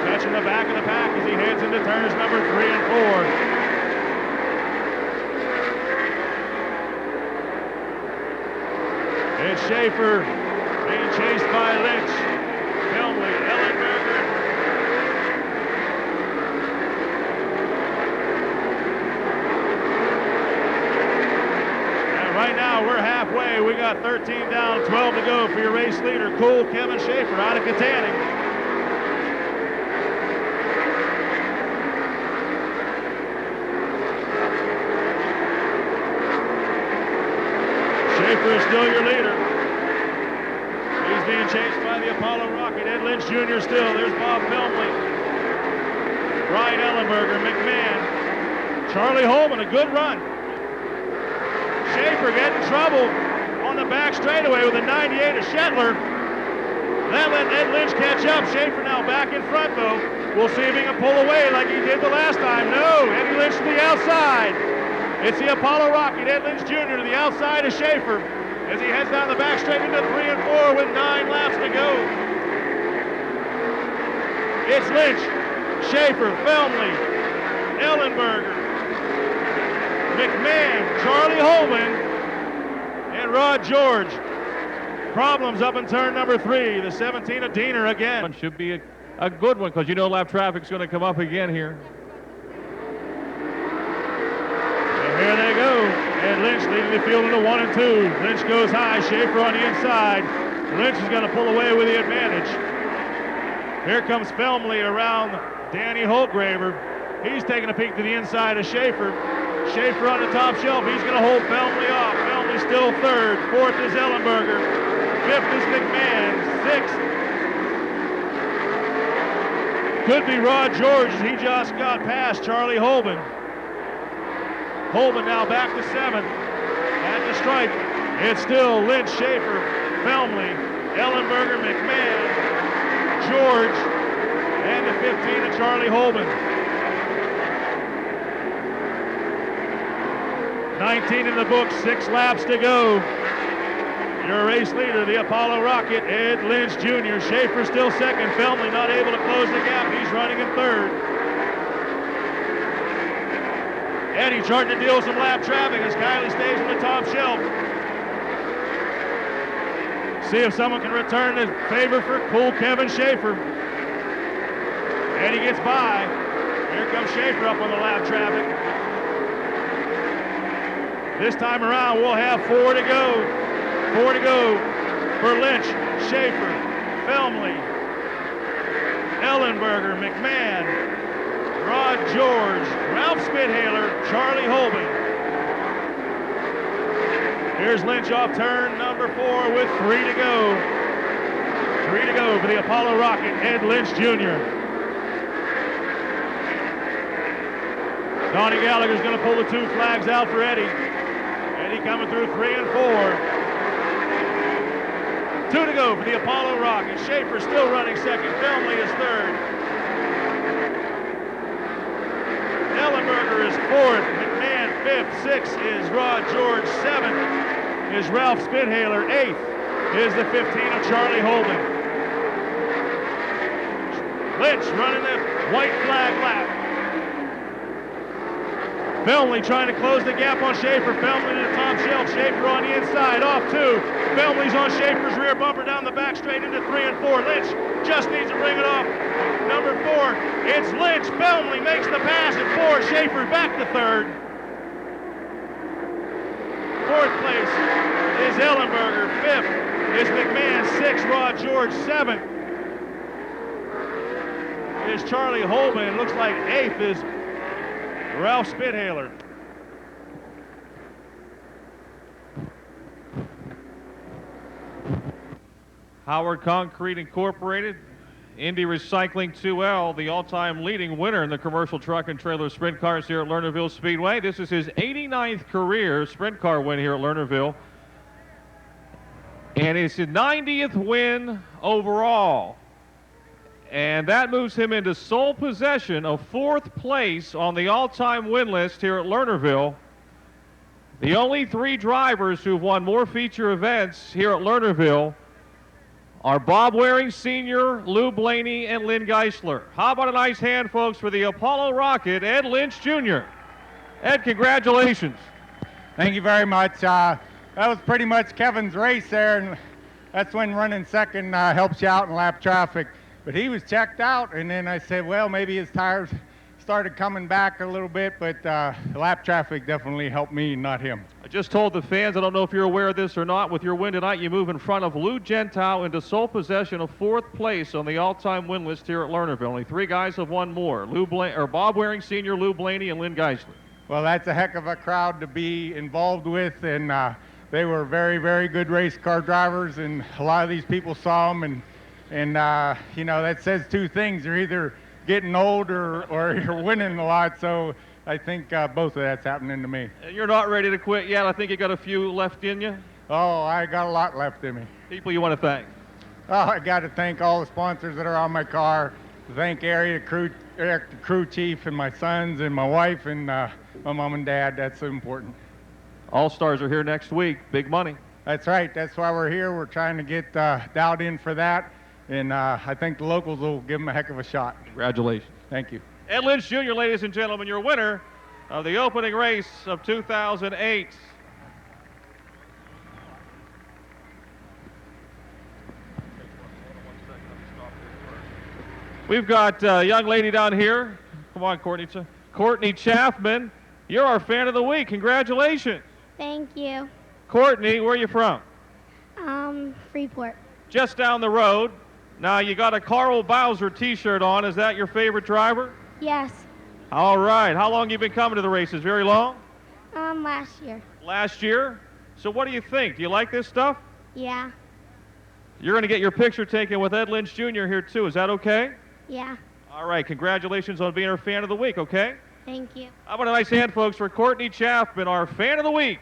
Touching the back of the pack as he heads into turns number 3 and 4. It's Schaefer being chased by Lynch, Felmley, Ellenberger. And right now we're halfway. We got 13 down, 12 to go for your race leader, Cool Kevin Schaefer out of Katanning. Schaefer is still your leader. He's being chased by the Apollo Rocket. Ed Lynch Jr. still. There's Bob Felmley. Brian Ellenberger, McMahon. Charlie Holman, a good run. Schaefer getting trouble on the back straightaway with a 98 of Shetler. That let Ed Lynch catch up. Schaefer now back in front, though. We'll see if he can pull away like he did the last time. No, Eddie Lynch to the outside. It's the Apollo Rocket, Ed Lynch Jr. to the outside of Schaefer as he heads down the back straight into 3 and 4 with 9 laps to go. It's Lynch, Schaefer, Felmley, Ellenberger, McMahon, Charlie Holman, and Rod George. Problems up in turn number 3, the 17 of Diener again. Should be a good one because you know lap traffic's going to come up again here. Here they go. And Lynch leading the field into 1 and 2. Lynch goes high. Schaefer on the inside. Lynch is going to pull away with the advantage. Here comes Felmley around Danny Holtgraver. He's taking a peek to the inside of Schaefer. Schaefer on the top shelf. He's going to hold Felmley off. Felmley still 3rd. 4th is Ellenberger. 5th is McMahon. 6th could be Rod George as he just got past Charlie Holman. Holman now back to 7th. At the stripe, it's still Lynch, Schaefer, Felmley, Ellenberger, McMahon, George, and the 15 of Charlie Holman. 19 in the book, 6 laps to go. Your race leader, the Apollo Rocket, Ed Lynch Jr. Schaefer still 2nd. Felmley not able to close the gap. He's running in 3rd. Eddie starting to deal with some lap traffic as Kylie stays on the top shelf. See if someone can return the favor for Cool Kevin Schaefer. Eddie gets by. Here comes Schaefer up on the lap traffic. This time around, we'll have 4 to go. 4 to go for Lynch, Schaefer, Felmley, Ellenberger, McMahon, Rod George, Ralph Spithaler, Charlie Holman. Here's Lynch off turn number 4 with 3 to go. 3 to go for the Apollo Rocket, Ed Lynch Jr. Donnie Gallagher's going to pull the 2 flags out for Eddie. Eddie coming through 3 and 4. 2 to go for the Apollo Rocket. Schaefer still running 2nd. Felmley is 3rd. Ellenberger is 4th. McMahon 5th. 6th is Rod George. 7th is Ralph Spithaler. 8th is the 15 of Charlie Holman. Lynch running the white flag lap. Felmley trying to close the gap on Schaefer. Felmley to Tom Schelt. Schaefer on the inside, off 2. Felmley's on Schaefer's rear bumper down the back straight into 3 and 4. Lynch just needs to bring it off. Number 4, it's Lynch. Felmley makes the pass at 4. Schaefer back to 3rd. 4th place is Ellenberger. 5th is McMahon. 6th, Rod George. 7th is Charlie Holman. Looks like 8th is Ralph Spithaler. Howard Concrete Incorporated, Indy Recycling 2L, the all-time leading winner in the commercial truck and trailer sprint cars here at Lernerville Speedway. This is his 89th career sprint car win here at Lernerville. And it's his 90th win overall. And that moves him into sole possession of 4th place on the all-time win list here at Lernerville. The only 3 drivers who've won more feature events here at Lernerville are Bob Waring Sr., Lou Blaney, and Lynn Geisler. How about a nice hand, folks, for the Apollo Rocket, Ed Lynch Jr. Ed, congratulations. Thank you very much. That was pretty much Kevin's race there, and that's when running second helps you out in lap traffic. But he was checked out, and then I said, well, maybe his tires started coming back a little bit, but lap traffic definitely helped me, not him. I just told the fans, I don't know if you're aware of this or not, with your win tonight, you move in front of Lou Gentile into sole possession of 4th place on the all-time win list here at Lernerville. Only 3 guys have won more, Bob Waring Sr., Lou Blaney, and Lynn Geisler. Well, that's a heck of a crowd to be involved with, and they were very, very good race car drivers, and a lot of these people saw them, and you know, that says 2 things. You're either getting old or you're winning a lot, so I think both of that's happening to me. And you're not ready to quit yet. I think you got a few left in you. Oh, I got a lot left in me. People you want to thank. Oh, I got to thank all the sponsors that are on my car. Thank Eric, the crew chief, and my sons, and my wife, and my mom and dad. That's so important. All-Stars are here next week. Big money. That's right. That's why we're here. We're trying to get dialed in for that. And I think the locals will give them a heck of a shot. Congratulations. Thank you. Ed Lynch Jr., ladies and gentlemen, your winner of the opening race of 2008. We've got a young lady down here. Come on, Courtney. Courtney Chaffman. You're our fan of the week. Congratulations. Thank you. Courtney, where are you from? Freeport. Just down the road. Now, you got a Carl Bowser t-shirt on. Is that your favorite driver? Yes. All right. How long you been coming to the races? Very long? Last year. Last year? So what do you think? Do you like this stuff? Yeah. You're going to get your picture taken with Ed Lynch Jr. here, too. Is that okay? Yeah. All right. Congratulations on being our fan of the week, okay? Thank you. How about a nice hand, folks, for Courtney Chaffman, our fan of the week.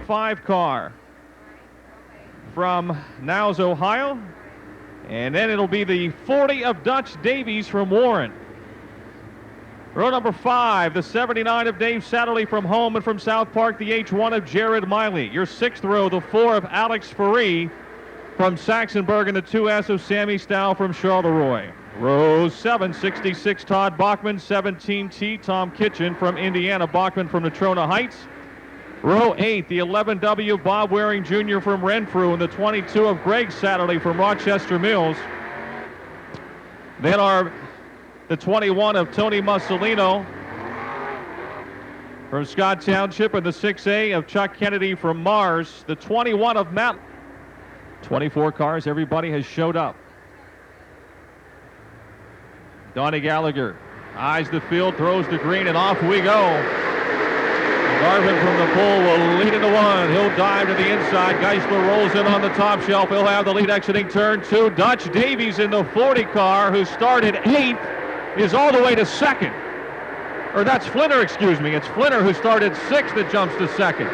Five car from Niles, Ohio. And then it'll be the 40 of Dutch Davies from Warren. Row number 5, the 79 of Dave Satterley from home, and from South Park, the H1 of Jared Miley. Your 6th row, the 4 of Alex Faree from Saxonburg, and the 2S of Sammy Stow from Charleroi. Row 7, 66 Todd Bachman, 17T Tom Kitchen from Indiana, Bachman from Natrona Heights. Row 8, the 11W Bob Waring Jr. from Renfrew, and the 22 of Greg Satterley from Rochester Mills. Then the 21 of Tony Mussolino from Scott Township and the 6A of Chuck Kennedy from Mars. The 21 of Matt. 24 cars, everybody has showed up. Donnie Gallagher eyes the field, throws the green, and off we go. Garvin from the pole will lead into one. He'll dive to the inside. Geisler rolls in on the top shelf. He'll have the lead exiting turn 2. Dutch Davies in the 40 car, who started 8th, is all the way to 2nd. Or that's Flinner, excuse me. It's Flinner who started 6th that jumps to 2nd.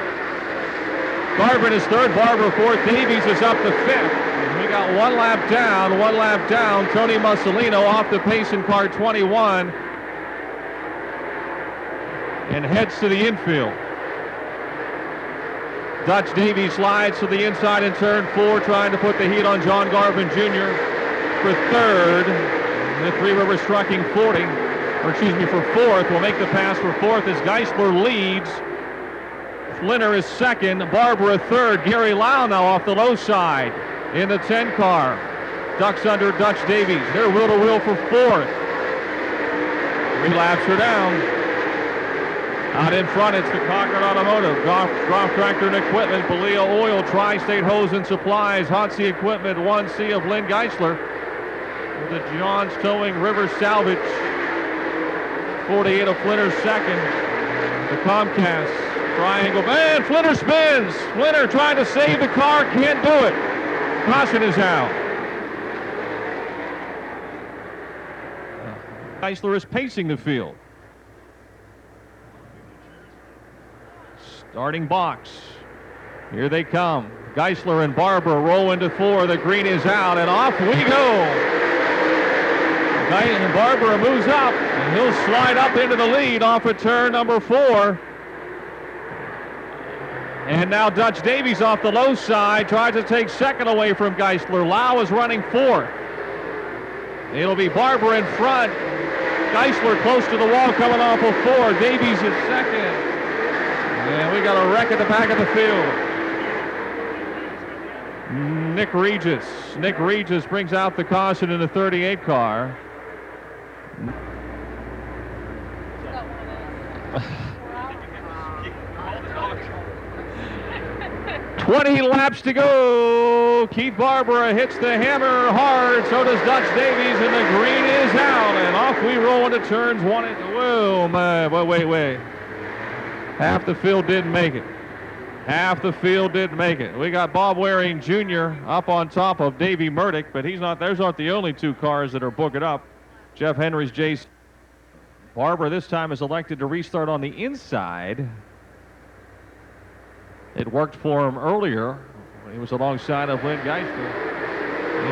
Garvin is 3rd, Barber 4th. Davies is up to 5th. We got one lap down. Tony Mussolino off the pace in car 21. And heads to the infield. Dutch Davies slides to the inside in turn 4, trying to put the heat on John Garvin Jr. for 3rd. The Three Rivers Trucking 40, or excuse me, for 4th. Will make the pass for 4th as Geisler leads. Flinner is 2nd. Barber 3rd. Gary Lau now off the low side in the 10 car. Ducks under Dutch Davies. They're wheel to wheel for 4th. 3 laps are down. Out in front, it's the Cochran Automotive, Groff Tractor and Equipment, Belia Oil, Tri-State Hose and Supplies, Hotsey Equipment, 1C of Lynn Geisler. The Johns Towing, River Salvage, 48 of Flinner 2nd. The Comcast, Triangle, man, Flinner spins. Flinner trying to save the car, can't do it. Caution is out. Geisler is pacing the field. Starting box. Here they come. Geisler and Barber roll into 4. The green is out, and off we go. And Barber moves up, and he'll slide up into the lead off of turn number 4. And now Dutch Davies off the low side tries to take 2nd away from Geisler. Lau is running 4th. It'll be Barber in front. Geisler close to the wall coming off of 4. Davies is 2nd. And we got a wreck at the back of the field. Nick Regis brings out the caution in the 38 car. 20 laps to go. Keith Barber hits the hammer hard. So does Dutch Davies, and the green is out. And off we roll into turns 1 and 2. Whoa, man. Wait. Half the field didn't make it. We got Bob Waring Jr. up on top of Davey Murdoch, but he's not. Those aren't the only 2 cars that are booked up. Jeff Henry's Jace. Barber this time is elected to restart on the inside. It worked for him earlier when he was alongside of Lynn Geisler.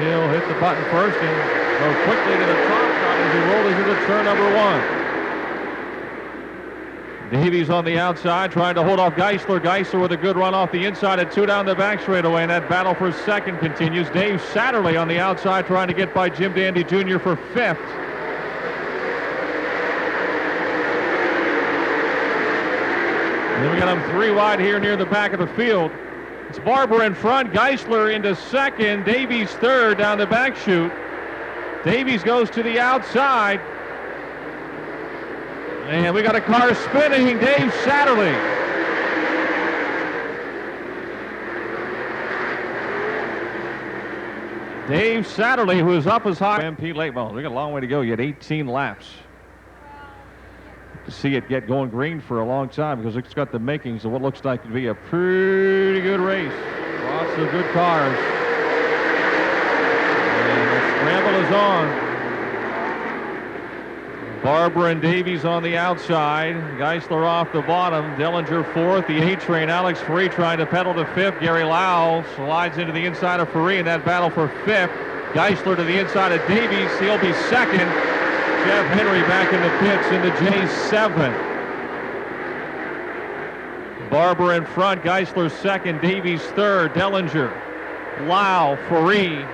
He'll hit the button first and go quickly to the top side as he rolls into turn number 1. Davies on the outside trying to hold off Geisler. Geisler with a good run off the inside at 2 down the back straightaway, and that battle for 2nd continues. Dave Satterley on the outside trying to get by Jim Dandy Jr. for 5th. And then we got him 3 wide here near the back of the field. It's Barber in front, Geisler into 2nd, Davies 3rd down the back chute. Davies goes to the outside. And we got a car spinning, Dave Satterley. Dave Satterley, who is up as high. MP late model. We got a long way to go. You had 18 laps to see it get going green for a long time, because it's got the makings of what looks like to be a pretty good race. Lots of good cars. And the scramble is on. Barber and Davies on the outside. Geisler off the bottom. Dellinger 4th. The A-train, Alex Ferree trying to pedal to 5th. Gary Lau slides into the inside of Ferree in that battle for 5th. Geisler to the inside of Davies. He'll be 2nd. Jeff Henry back in the pits in the J7. Barber in front. Geisler 2nd. Davies 3rd. Dellinger, Lau, Ferree.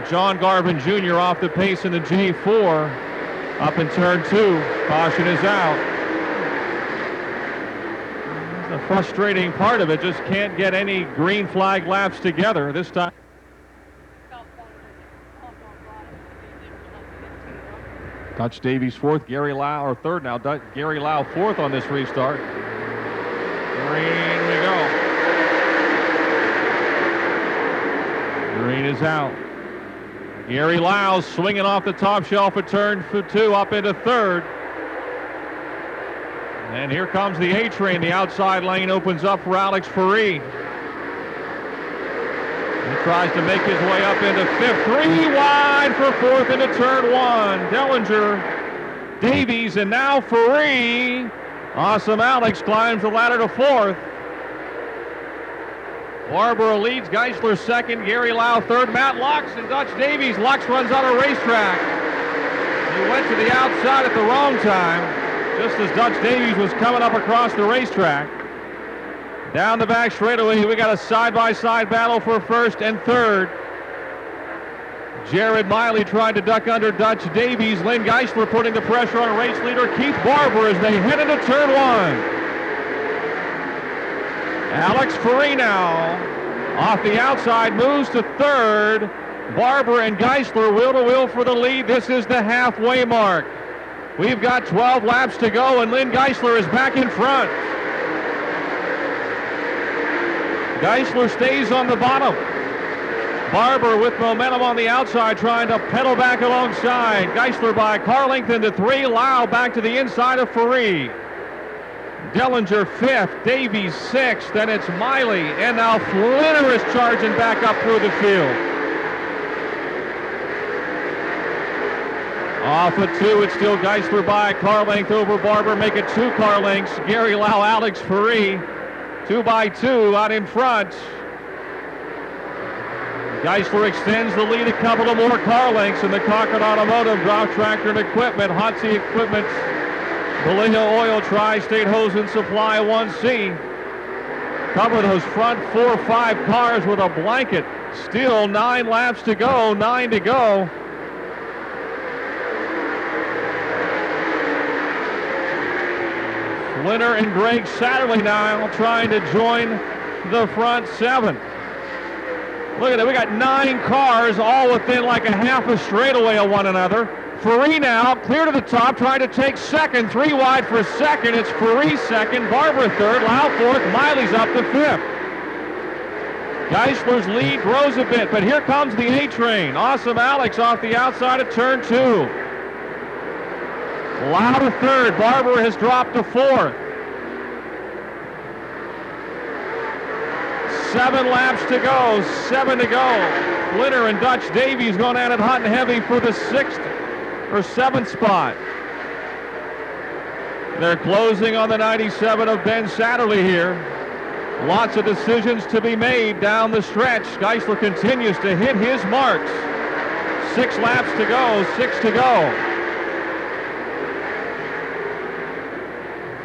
John Garvin Jr. off the pace in the J4. Up in turn 2, caution is out. The frustrating part of it, just can't get any green flag laps together this time. Dutch Davies 4th, Gary Lau, or 3rd now. Gary Lau 4th on this restart. Green we go. Green is out. Gary Lau swinging off the top shelf at turn 2 up into third. And here comes the A train. The outside lane opens up for Alex Ferree. He tries to make his way up into fifth. 3 wide for fourth into turn 1. Dellinger, Davies, and now Ferree. Awesome Alex climbs the ladder to fourth. Barbara leads, Geisler second, Gary Lau third, Matt Lux and Dutch Davies. Lux runs out of racetrack. He went to the outside at the wrong time, just as Dutch Davies was coming up across the racetrack. Down the back straightaway, we got a side-by-side battle for first and third. Jared Miley tried to duck under Dutch Davies. Lynn Geisler putting the pressure on race leader Keith Barber as they head into turn 1. Alex Ferree now off the outside moves to third. Barber and Geisler wheel to wheel for the lead. This is the halfway mark. We've got 12 laps to go and Lynn Geisler is back in front. Geisler stays on the bottom. Barber with momentum on the outside trying to pedal back alongside. Geisler by a car length into 3. Lau back to the inside of Ferree. Dellinger 5th, Davies 6th, then it's Miley, and now Flinner is charging back up through the field. Off of 2, it's still Geisler by a car length over Barber, make it 2 car lengths. Gary Lau, Alex Ferree, 2 by 2 out in front. Geisler extends the lead a couple of more car lengths, and the Concord Automotive Drop Tractor and Equipment, Hotsy Equipment, Vallejo Oil Tri-State Hose and Supply 1C. Cover those front 4 or 5 cars with a blanket. Still 9 laps to go, 9 to go. Flinner and Greg Satterley now trying to join the front 7. Look at that, we got 9 cars all within like a half a straightaway of one another. Ferree now clear to the top, trying to take second. 3 wide for second. It's Ferree second, Barber third, Lau fourth, Miley's up to 5th. Geisler's lead grows a bit, but here comes the A train. Awesome Alex off the outside of turn 2. Lau to third, Barber has dropped to 4th. 7 laps to go, 7 to go. Flinner and Dutch Davies going at it hot and heavy for the 6th or 7th spot. They're closing on the 97 of Ben Satterley here. Lots of decisions to be made down the stretch. Geisler continues to hit his marks. 6 laps to go, 6 to go.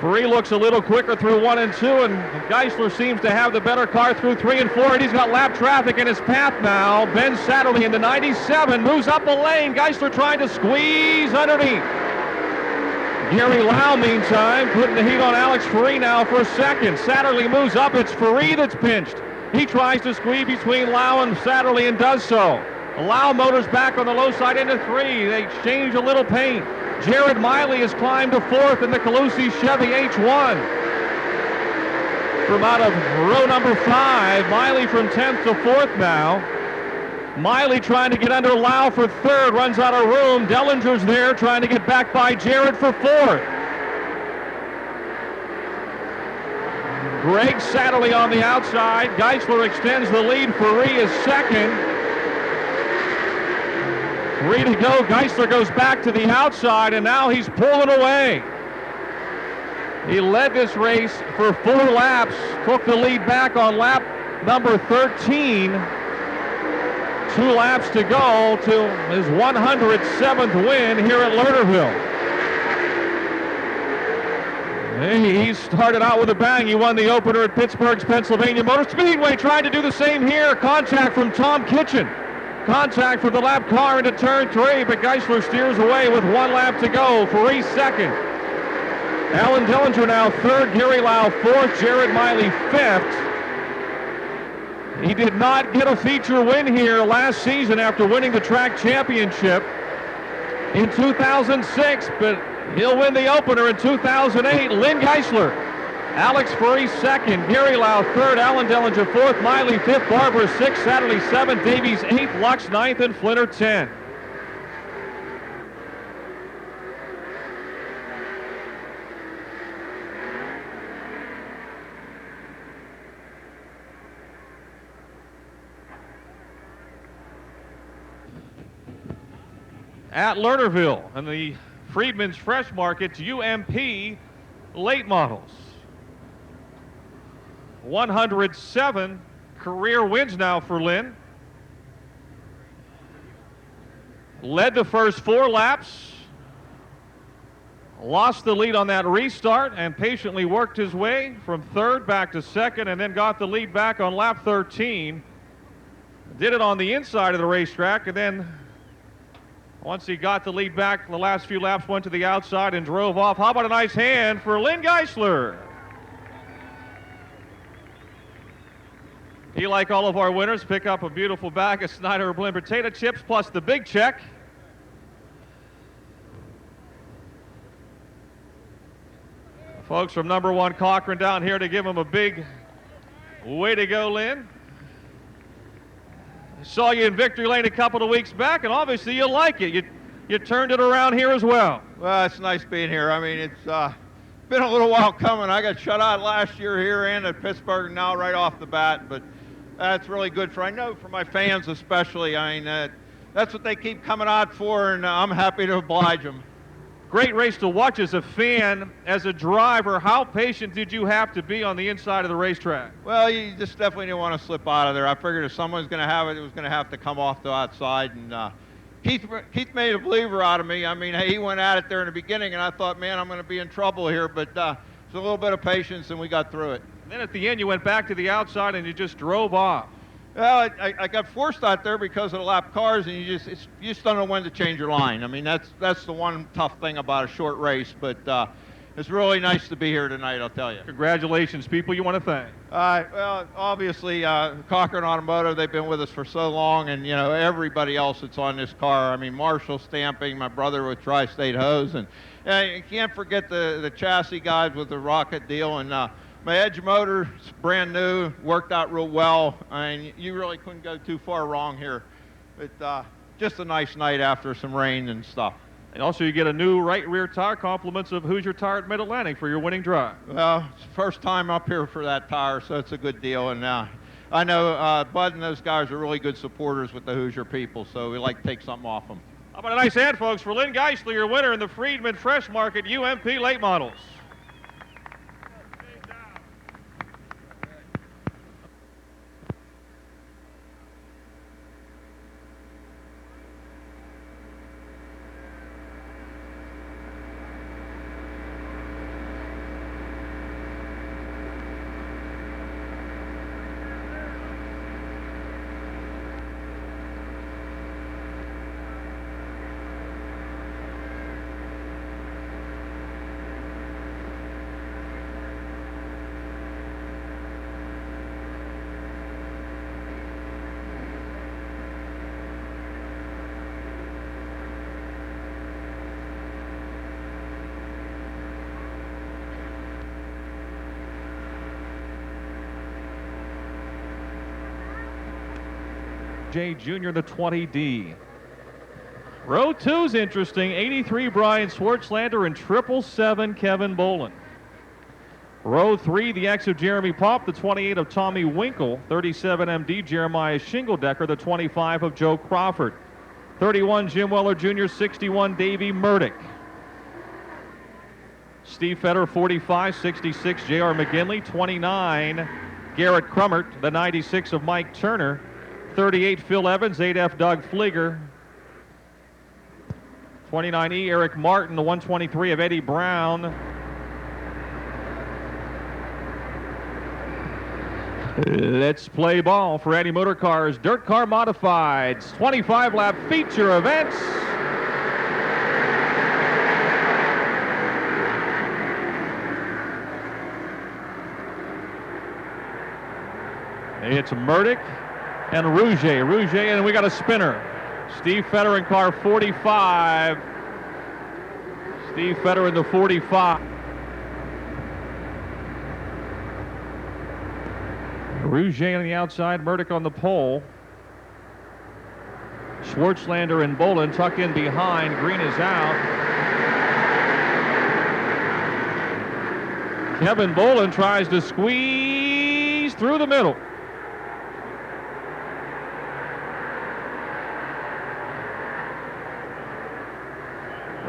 Ferree looks a little quicker through 1 and 2, and Geisler seems to have the better car through 3 and 4, and he's got lap traffic in his path now. Ben Satterley in the 97 moves up the lane. Geisler trying to squeeze underneath. Gary Lau, meantime, putting the heat on Alex Ferree now for second. Satterley moves up. It's Ferree that's pinched. He tries to squeeze between Lau and Satterley and does so. Lau motors back on the low side into 3. They exchange a little paint. Jared Miley has climbed to 4th in the Calusi Chevy H1. From out of row number 5, Miley from 10th to 4th now. Miley trying to get under Lau for 3rd, runs out of room. Dellinger's there trying to get back by Jared for 4th. Greg Satterley on the outside. Geisler extends the lead. Ferree is second. 3 to go. Geisler goes back to the outside, and now he's pulling away. He led this race for 4 laps, took the lead back on lap number 13. 2 laps to go to his 107th win here at Lernerville. He started out with a bang. He won the opener at Pittsburgh's Pennsylvania Motor Speedway. Tried to do the same here. Contact from Tom Kitchen. Contact for the lap car into turn 3, but Geisler steers away with 1 lap to go. Ferree second. Alan Dellinger now 3rd. Gary Lau 4th. Jared Miley 5th. He did not get a feature win here last season after winning the track championship in 2006, but he'll win the opener in 2008. Lynn Geisler Alex Furry second, Gary Lau third, Alan Dellinger fourth, Miley fifth, Barber sixth, Satterley seventh, Davies eighth, Lux ninth, and Flinner 10. At Lernerville and the Freedman's Fresh Market's UMP late models. 107 career wins now for Lynn. Led the first 4 laps. Lost the lead on that restart and patiently worked his way from third back to second and then got the lead back on lap 13. Did it on the inside of the racetrack and then once he got the lead back, the last few laps went to the outside and drove off. How about a nice hand for Lynn Geisler? He, like all of our winners, pick up a beautiful bag of Snyder Blend potato chips plus the big check. Folks from number 1 Cochran down here to give him a big way to go, Lynn. Saw you in Victory Lane a couple of weeks back, and obviously you like it. You turned it around here as well. Well, it's nice being here. I mean, it's been a little while coming. I got shut out last year here and at Pittsburgh now right off the bat, but that's really good I know for my fans especially. I mean, that's what they keep coming out for, and I'm happy to oblige them. Great race to watch as a fan. As a driver, how patient did you have to be on the inside of the racetrack? Well, you just definitely didn't want to slip out of there. I figured if someone was going to have it, it was going to have to come off the outside. And Keith made a believer out of me. I mean, he went at it there in the beginning, and I thought, man, I'm going to be in trouble here. But it's a little bit of patience, and we got through it. And then at the end, you went back to the outside, and you just drove off. Well, I got forced out there because of the lap cars, and you just don't know when to change your line. I mean, that's the one tough thing about a short race, but it's really nice to be here tonight, I'll tell you. Congratulations, people you want to thank. Well, obviously, Cochran Automotive, they've been with us for so long, and, you know, everybody else that's on this car. I mean, Marshall Stamping, my brother with Tri-State Hose, and you can't forget the chassis guys with the Rocket deal, and my Edge motor is brand new, worked out real well. I mean, you really couldn't go too far wrong here. But just a nice night after some rain and stuff. And also you get a new right rear tire, compliments of Hoosier Tire at Mid-Atlantic for your winning drive. Well, it's the first time up here for that tire, so it's a good deal. And I know Bud and those guys are really good supporters with the Hoosier people, so we like to take something off them. How about a nice hand, folks, for Lynn Geisler, your winner in the Freedman Fresh Market UMP Late Models. J. Jr. the 20D. Row 2's interesting. 83 Brian Swartzlander and 777 Kevin Bolin. Row 3, the X of Jeremy Popp, the 28 of Tommy Winkle, 37 MD Jeremiah Shingledecker, the 25 of Joe Crawford, 31 Jim Weller Jr., 61 Davey Murdoch. Steve Fetter, 45, 66 J.R. McGinley, 29 Garrett Crummert, the 96 of Mike Turner, 38 Phil Evans, 8F Doug Flieger, 29E Eric Martin, the 123 of Eddie Brown. Let's play ball for Eddie Motor Cars Dirt Car Modifieds 25 lap feature events. It's Murdoch and Rouget, and we got a spinner. Steve Fetter in car 45. Steve Fetter in the 45. Rouget on the outside, Murdoch on the pole. Schwartzlander and Bolin tucked in behind. Green is out. Kevin Bolin tries to squeeze through the middle.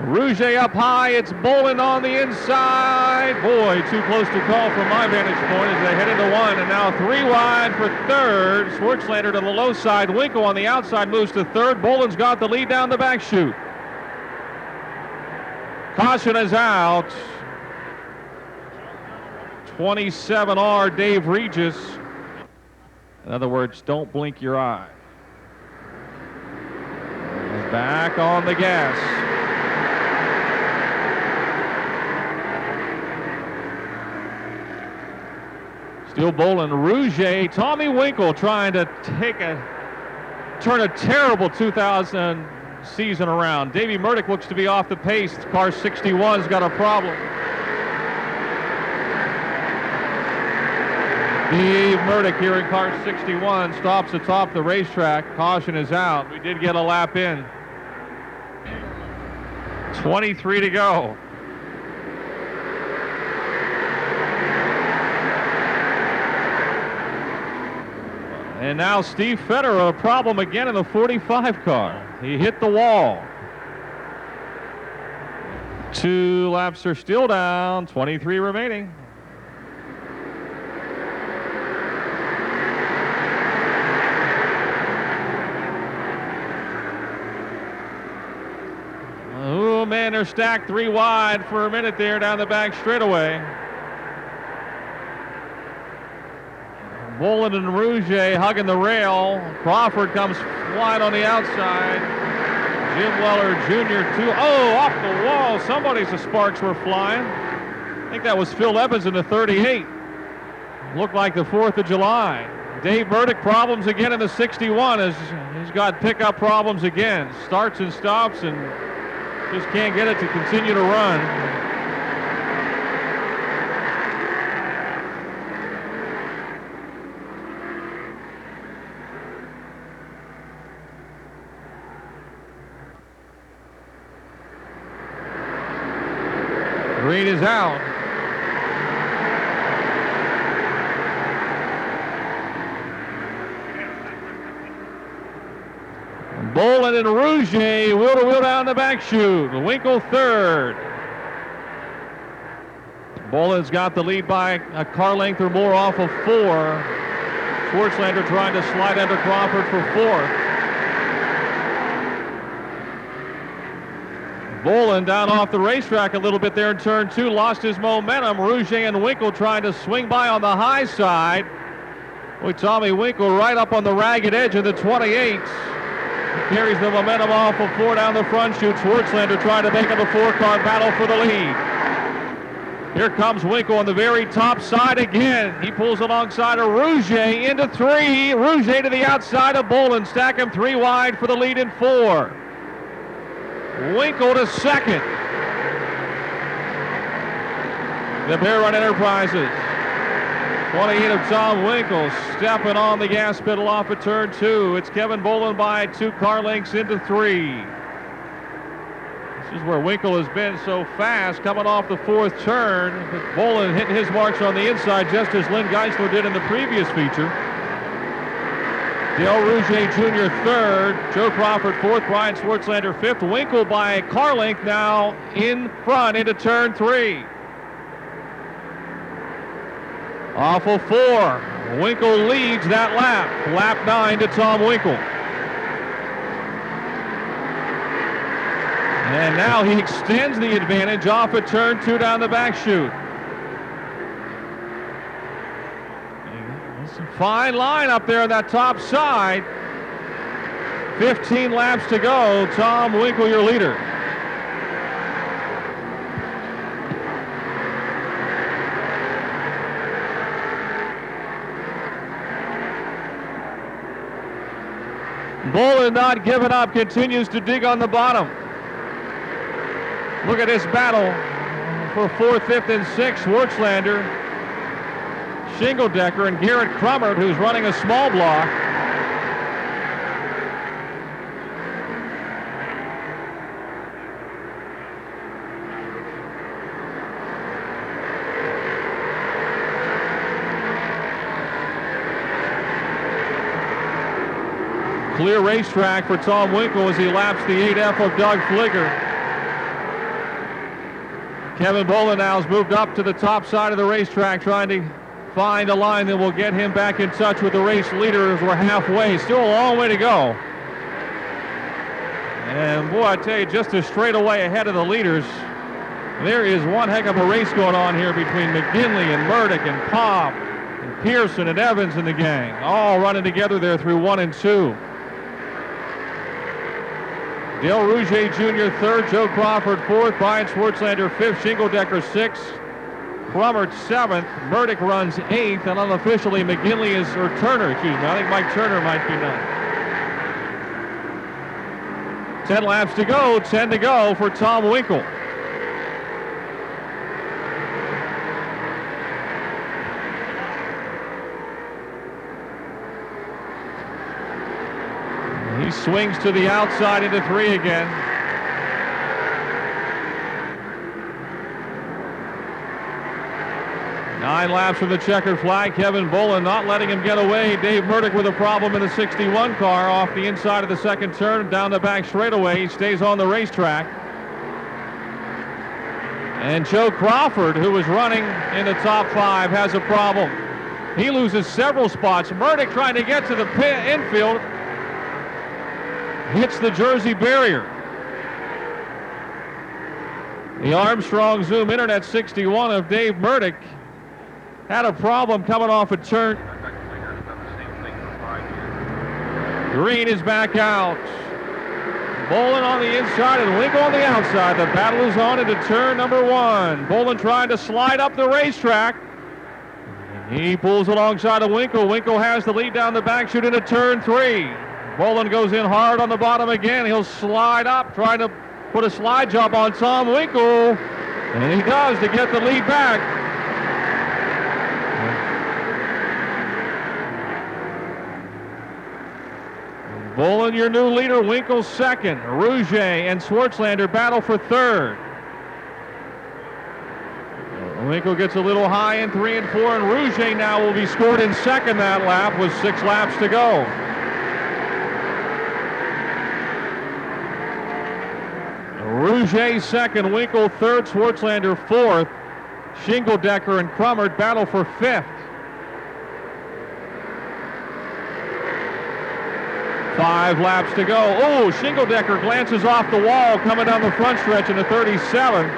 Rouget up high, it's Bolin on the inside. Boy, too close to call from my vantage point as they head into one, and now 3 wide for third. Schwartzlander to the low side, Winkle on the outside moves to third. Bolin's got the lead down the back chute. Caution is out. 27R Dave Regis. In other words, don't blink your eye. Back on the gas. Still Bolin, Rouget, Tommy Winkle trying to turn a terrible 2000 season around. Davey Murdoch looks to be off the pace. Car 61's got a problem. Dave Murdoch here in car 61 stops atop the racetrack. Caution is out. We did get a lap in. 23 to go. And now Steve Federer, a problem again in the 45 car. He hit the wall. 2 laps are still down, 23 remaining. Oh man, they're stacked 3 wide for a minute there down the back straightaway. Bolin and Rouget hugging the rail. Crawford comes wide on the outside. Jim Weller Jr. off the wall. Somebody's sparks were flying. I think that was Phil Evans in the 38. Looked like the 4th of July. Dave Murdoch problems again in the 61 as he's got pickup problems again. Starts and stops and just can't get it to continue to run. Green is out. Bolin and Rouget wheel to wheel down the back chute. Winkle third. Bolin's got the lead by a car length or more off of 4. Schwartzlander trying to slide under Crawford for 4th. Bolin down off the racetrack a little bit there in turn 2, lost his momentum. Rouget and Winkle trying to swing by on the high side. Boy, Tommy Winkle right up on the ragged edge of the 28. Carries the momentum off of 4 down the front chute. Schwartzlander trying to make it a 4-car battle for the lead. Here comes Winkle on the very top side again. He pulls alongside of Rouget into 3. Rouget to the outside of Bolin. Stack him 3 wide for the lead in 4. Winkle to second. The Bear Run Enterprises. 28 of Tom Winkle stepping on the gas pedal off of turn 2. It's Kevin Bolin by 2 car lengths into 3. This is where Winkle has been so fast coming off the 4th turn. Bolin hitting his marks on the inside just as Lynn Geisler did in the previous feature. Dale Rouget Jr. 3rd, Joe Crawford 4th, Brian Schwartzlander 5th. Winkle by a car length now in front into turn 3. Off of 4. Winkle leads that lap. Lap 9 to Tom Winkle. And now he extends the advantage off of turn 2 down the back chute. Fine line up there on that top side. 15 laps to go. Tom Winkle, your leader. Bolin not giving up, continues to dig on the bottom. Look at this battle for 4th, 5th, and 6th. Schwartzlander Shingle-Decker and Garrett Crummert, who's running a small block. Clear racetrack for Tom Winkle as he laps the 8F of Doug Fligger. Kevin Bolin now has moved up to the top side of the racetrack, trying to find a line that will get him back in touch with the race leader as we're halfway. Still a long way to go. And boy, I tell you, just a straightaway ahead of the leaders. There is one heck of a race going on here between McGinley and Murdoch and Pop and Pearson and Evans and the gang, all running together there through 1 and 2. Dale Rouget Jr. third, Joe Crawford fourth, Brian Schwartzlander fifth, Shingle-Decker sixth, Crummert seventh, Murdoch runs eighth, and unofficially McGinley is, or Turner, excuse me, I think Mike Turner might be ninth. 10 laps to go, 10 to go for Tom Winkle. He swings to the outside into 3 again. Nine laps from the checkered flag. Kevin Bolin not letting him get away. Dave Murdoch with a problem in the 61 car off the inside of the second turn, down the back straightaway. He stays on the racetrack. And Joe Crawford, who was running in the top 5, has a problem. He loses several spots. Murdoch trying to get to the infield. Hits the Jersey barrier. The Armstrong Zoom Internet 61 of Dave Murdoch had a problem coming off a turn. Green is back out. Bolin on the inside and Winkle on the outside. The battle is on into turn number 1. Bolin trying to slide up the racetrack. He pulls alongside of Winkle. Winkle has the lead down the back chute into turn 3. Bolin goes in hard on the bottom again. He'll slide up, trying to put a slide job on Tom Winkle. And he does to get the lead back. Bolin, your new leader. Winkle second. Rouget and Schwartzlander battle for third. Winkle gets a little high in 3 and 4, and Rouget now will be scored in second that lap with 6 laps to go. Rouget second, Winkle third, Schwartzlander fourth. Shingle-Decker and Crummert battle for fifth. 5 laps to go. Oh, Shingle-Decker glances off the wall coming down the front stretch in the 37.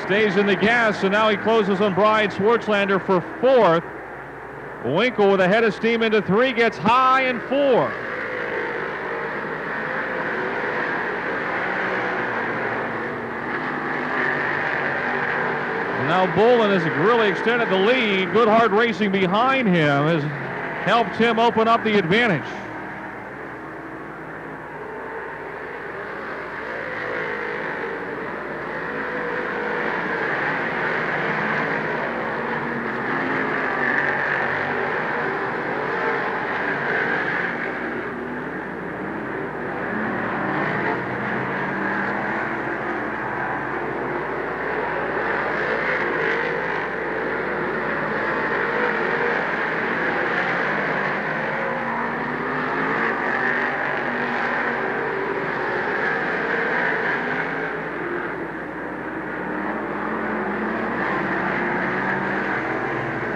Stays in the gas, and now he closes on Brian Schwartzlander for fourth. Winkle with a head of steam into 3, gets high in 4. Now Bolin has really extended the lead. Good hard racing behind him has helped him open up the advantage.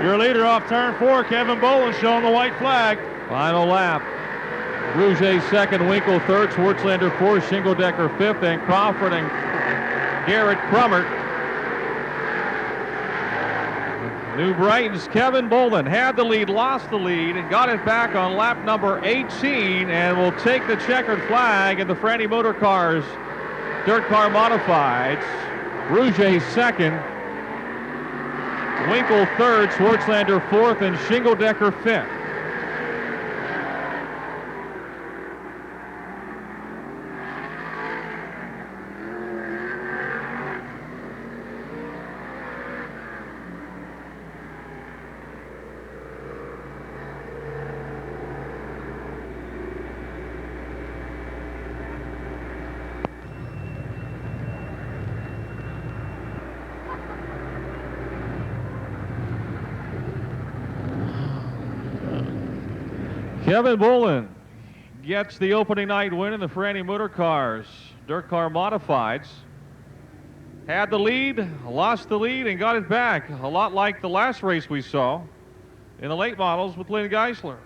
Your leader off turn 4, Kevin Bolin, showing the white flag. Final lap. Rouget second, Winkle third, Schwartzlander fourth, Shingle-Decker fifth, and Crawford and Garrett Crummert. New Brighton's Kevin Bolin had the lead, lost the lead, and got it back on lap number 18, and will take the checkered flag in the Franny Motor Cars Dirt Car Modifieds. Rouget second, Winkle third, Schwartzlander fourth, and Shingle-Decker fifth. Kevin Bolin gets the opening night win in the Franny Motor Cars Dirt Car Modifieds. Had the lead, lost the lead, and got it back. A lot like the last race we saw in the late models with Lynn Geisler.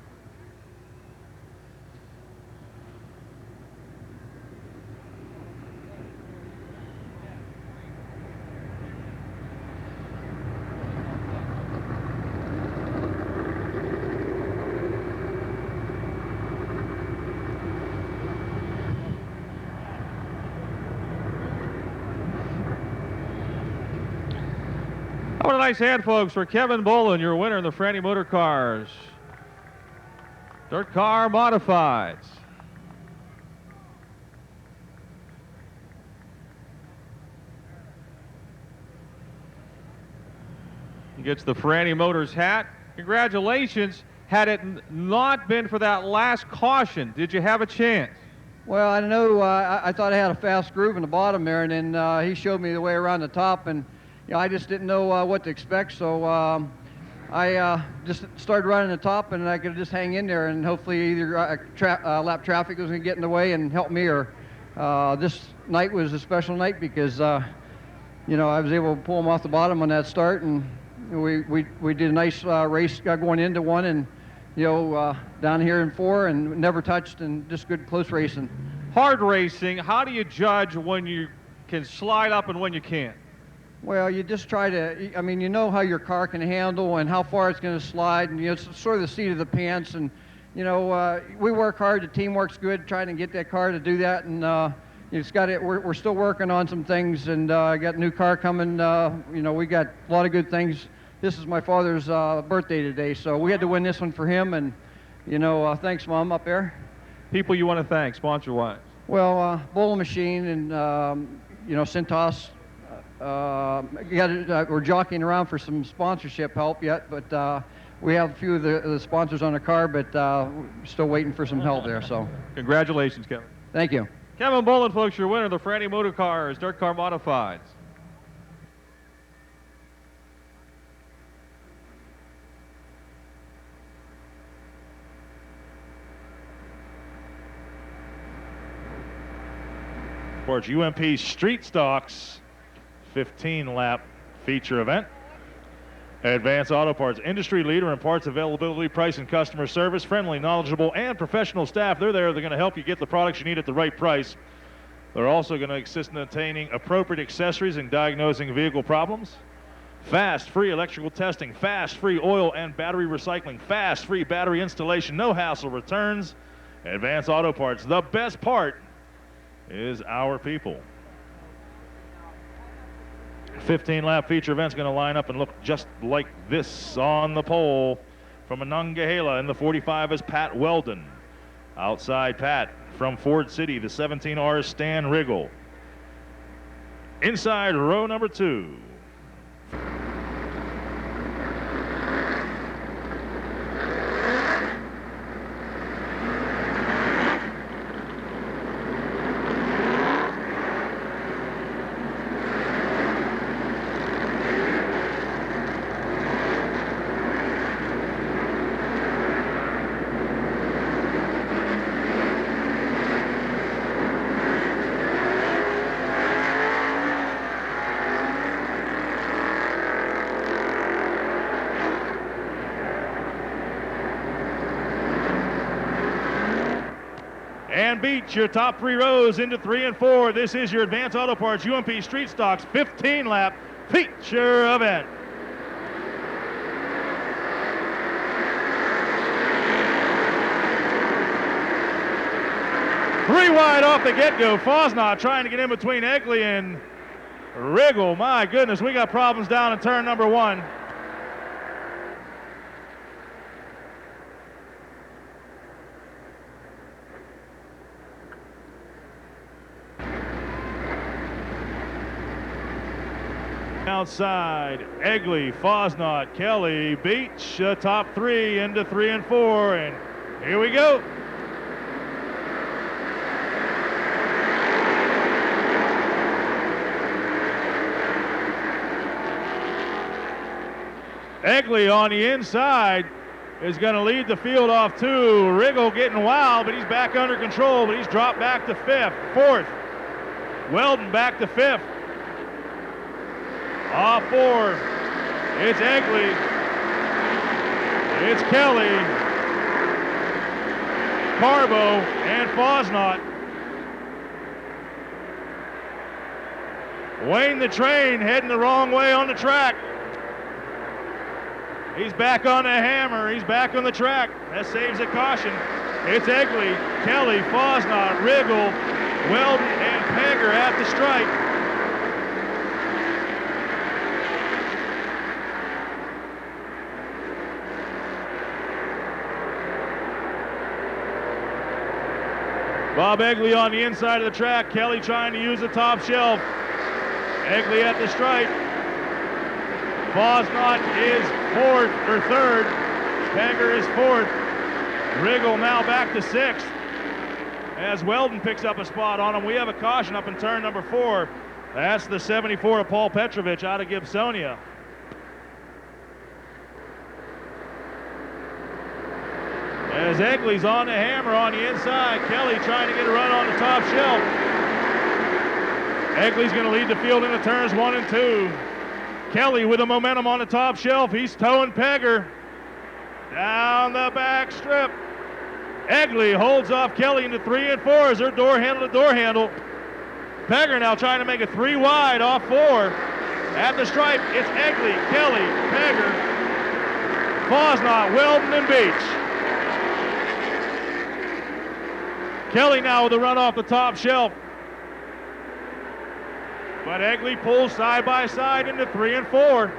How about a nice hand, folks, for Kevin Bolin, your winner in the Franny Motor Cars Dirt Car Modifieds. He gets the Franny Motors hat. Congratulations. Had it not been for that last caution, did you have a chance? Well, I know I thought I had a fast groove in the bottom there, and then he showed me the way around the top, and I just didn't know what to expect, so I just started running the top, and I could just hang in there, and hopefully either lap traffic was going to get in the way and help me, or this night was a special night because I was able to pull them off the bottom on that start, and we did a nice race going into one, and down here in 4 and never touched, and just good close racing. Hard racing, how do you judge when you can slide up and when you can't? Well, you just try to, you know how your car can handle and how far it's going to slide, and it's sort of the seat of the pants, and we work hard, the team works good trying to get that car to do that, and we're still working on some things, and I got a new car coming, we got a lot of good things. This is my father's birthday today, so we had to win this one for him, and thanks, Mom, up there. People you want to thank, sponsor-wise? Well, Bowl Machine and Cintas. We're jockeying around for some sponsorship help yet, but we have a few of the sponsors on the car, but still waiting for some help there. So, congratulations, Kevin. Thank you. Kevin Bolin, folks, your winner of the Franny Motor Cars Dirt Car Modifieds. Towards UMP Street Stocks 15-lap feature event. Advance Auto Parts, industry leader in parts availability, price, and customer service. Friendly, knowledgeable, and professional staff. They're there. They're going to help you get the products you need at the right price. They're also going to assist in obtaining appropriate accessories and diagnosing vehicle problems. Fast, free electrical testing. Fast, free oil and battery recycling. Fast, free battery installation. No hassle returns. Advance Auto Parts. The best part is our people. 15-lap feature event's going to line up and look just like this on the pole. From Monongahela in the 45 is Pat Weldon. Outside Pat from Ford City, the 17R is Stan Riggle. Inside row number 2. And beat your top 3 rows into 3 and 4. This is your Advance Auto Parts UMP Street Stocks 15-lap feature event. Three wide off the get-go. Fosnot trying to get in between Egley and Riggle. My goodness, we got problems down in turn number 1. Outside, Egley, Fosnot, Kelly, Beach, top 3 into 3 and 4, and here we go. Egley on the inside, is going to lead the field off two. Riggle getting wild, but he's back under control, but he's dropped back to fourth. Weldon back to fifth. Off four. It's Egley. It's Kelly, Carbo, and Fosnot. Wayne the Train heading the wrong way on the track. He's back on the hammer. He's back on the track. That saves a caution. It's Egley, Kelly, Fosnot, Riggle, Weldon, and Pegger at the stripe. Bob Egley on the inside of the track. Kelly trying to use the top shelf. Egley at the stripe. Fosnot is third. Pegger is fourth. Riggle now back to sixth. As Weldon picks up a spot on him, we have a caution up in turn number 4. That's the 74 of Paul Petrovich out of Gibsonia. As Egley's on the hammer on the inside, Kelly trying to get a run on the top shelf. Egley's going to lead the field into turns 1 and 2. Kelly with the momentum on the top shelf. He's towing Pegger down the back strip. Egley holds off Kelly into 3 and 4 as they're door handle to door handle. Pegger now trying to make it 3 wide off 4. At the stripe, it's Egley, Kelly, Pegger, Fosnot, Weldon, and Beach. Kelly now with a run off the top shelf. But Egley pulls side by side into 3 and 4.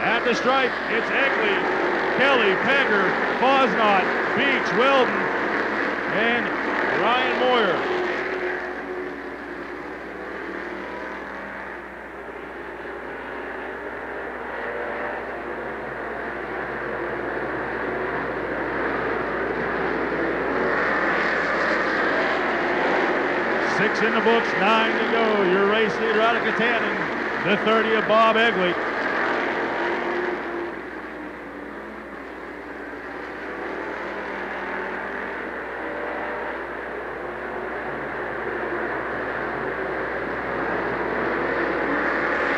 At the stripe, it's Egley, Kelly, Pegger, Fosnot, Beach, Weldon, and Ryan Moyer. Six in the books, 9 to go. Your race leader out of Katanning, the 30 of Bob Egley.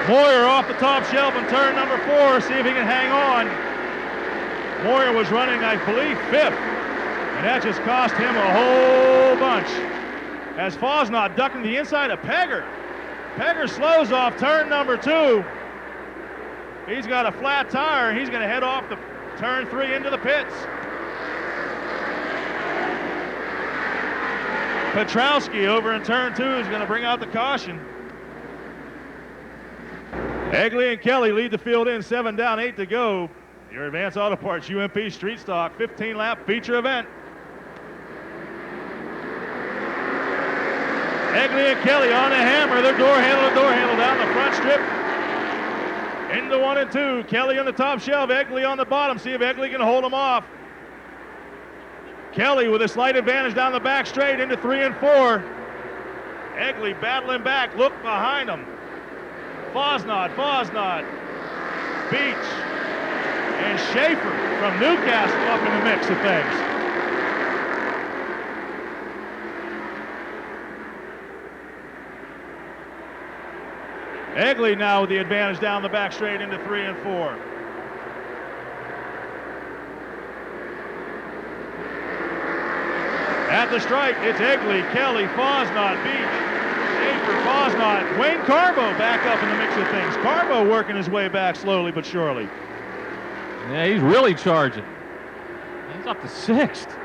Moyer off the top shelf in turn number 4, see if he can hang on. Moyer was running, I believe, 5th, and that just cost him a whole bunch. As Fosnot ducking the inside of Pegger. Pegger slows off turn number 2. He's got a flat tire, and he's going to head off the turn 3 into the pits. Petrowski over in turn 2 is going to bring out the caution. Egley and Kelly lead the field in, 7 down, 8 to go. Your Advanced Auto Parts UMP Street Stock 15-lap feature event. Egley and Kelly on the hammer. They're door handle to door handle down the front strip. Into 1 and 2. Kelly on the top shelf, Egley on the bottom. See if Egley can hold them off. Kelly with a slight advantage down the back straight into 3 and 4. Egley battling back. Look behind him. Fosnot, Beach, and Schaefer from Newcastle up in the mix of things. Egley now with the advantage down the back straight into 3 and 4. At the stripe, it's Egley, Kelly, Fosnot, Beach, Schaefer, Fosnot, Wayne Carbo back up in the mix of things. Carbo working his way back slowly but surely. Yeah, he's really charging. He's up to 6th.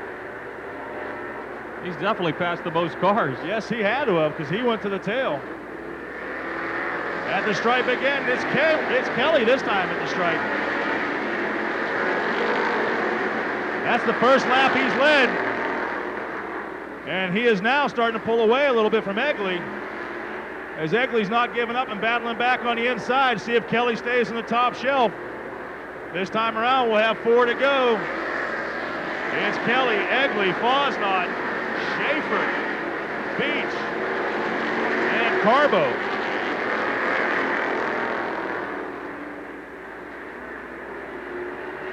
He's definitely passed the most cars. Yes, he had to have, because he went to the tail. At the stripe again, it's Kelly this time at the stripe. That's the first lap he's led. And he is now starting to pull away a little bit from Egley. As Egley's not giving up and battling back on the inside. See if Kelly stays in the top shelf. This time around, we'll have 4 to go. It's Kelly, Egley, Fosnot, Schaefer, Beach, and Carbo.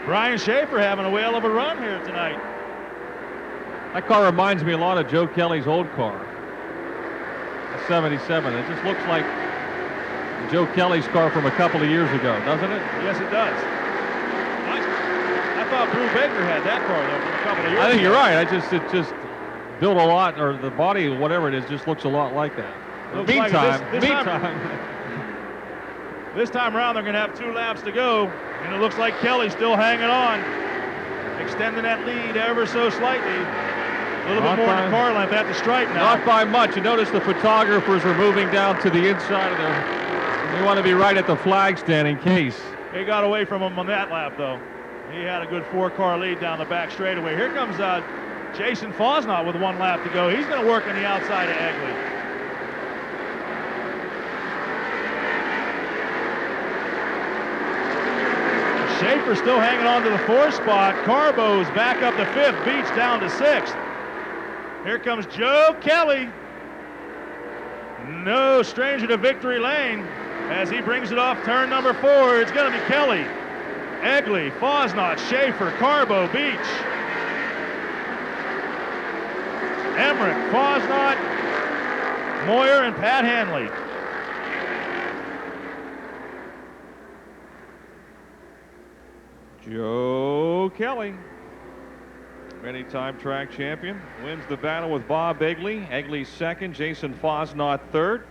Brian Schaefer having a whale of a run here tonight. That car reminds me a lot of Joe Kelly's old car, a 77. It just looks like Joe Kelly's car from a couple of years ago, doesn't it? Yes, it does. I thought Brew Baker had that car, though, from a couple of years ago. I think you're right. It just built a lot, or the body, whatever it is, just looks a lot like that. Looks like this time around, they're going to have 2 laps to go, and it looks like Kelly's still hanging on, extending that lead ever so slightly. A little bit more than car length at the stripe now. Not by much. You notice the photographers are moving down to the inside of there. They want to be right at the flag stand in case. He got away from him on that lap, though. He had a good 4-car lead down the back straightaway. Here comes Jason Fosnot with 1 lap to go. He's going to work on the outside of Egley. Schaefer still hanging on to the 4th spot. Carbo's back up to 5th. Beach down to 6th. Here comes Joe Kelly. No stranger to victory lane as he brings it off turn number 4. It's going to be Kelly, Egley, Fosnot, Schaefer, Carbo, Beach, Emmerich, Fosnot, Moyer, and Pat Hanley. Joe Kelly, many-time track champion, wins the battle with Bob Egley. Egley second, Jason Fosnot third.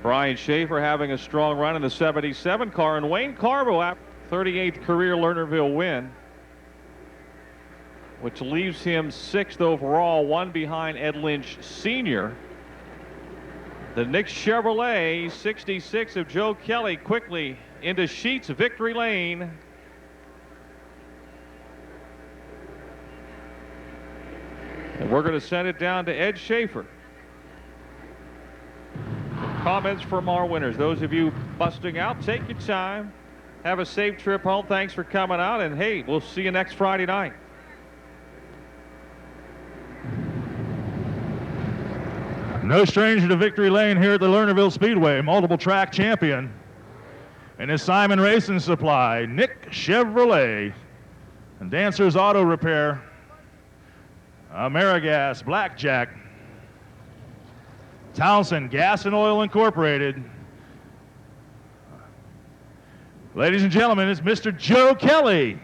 Brian Schaefer having a strong run in the 77 car, and Wayne Carbo, 38th career Lernerville win, which leaves him 6th overall, 1 behind Ed Lynch Sr. The Nick Chevrolet 66 of Joe Kelly quickly into Sheets victory lane. And we're going to send it down to Ed Schaefer. Comments from our winners. Those of you busting out, take your time. Have a safe trip home. Thanks for coming out. And hey, we'll see you next Friday night. No stranger to victory lane here at the Lernerville Speedway. Multiple track champion. And his Simon Racing Supply, Nick Chevrolet. And Dancer's Auto Repair, Amerigas, Blackjack, Townsend Gas and Oil Incorporated. Ladies and gentlemen, it's Mr. Joe Kelly.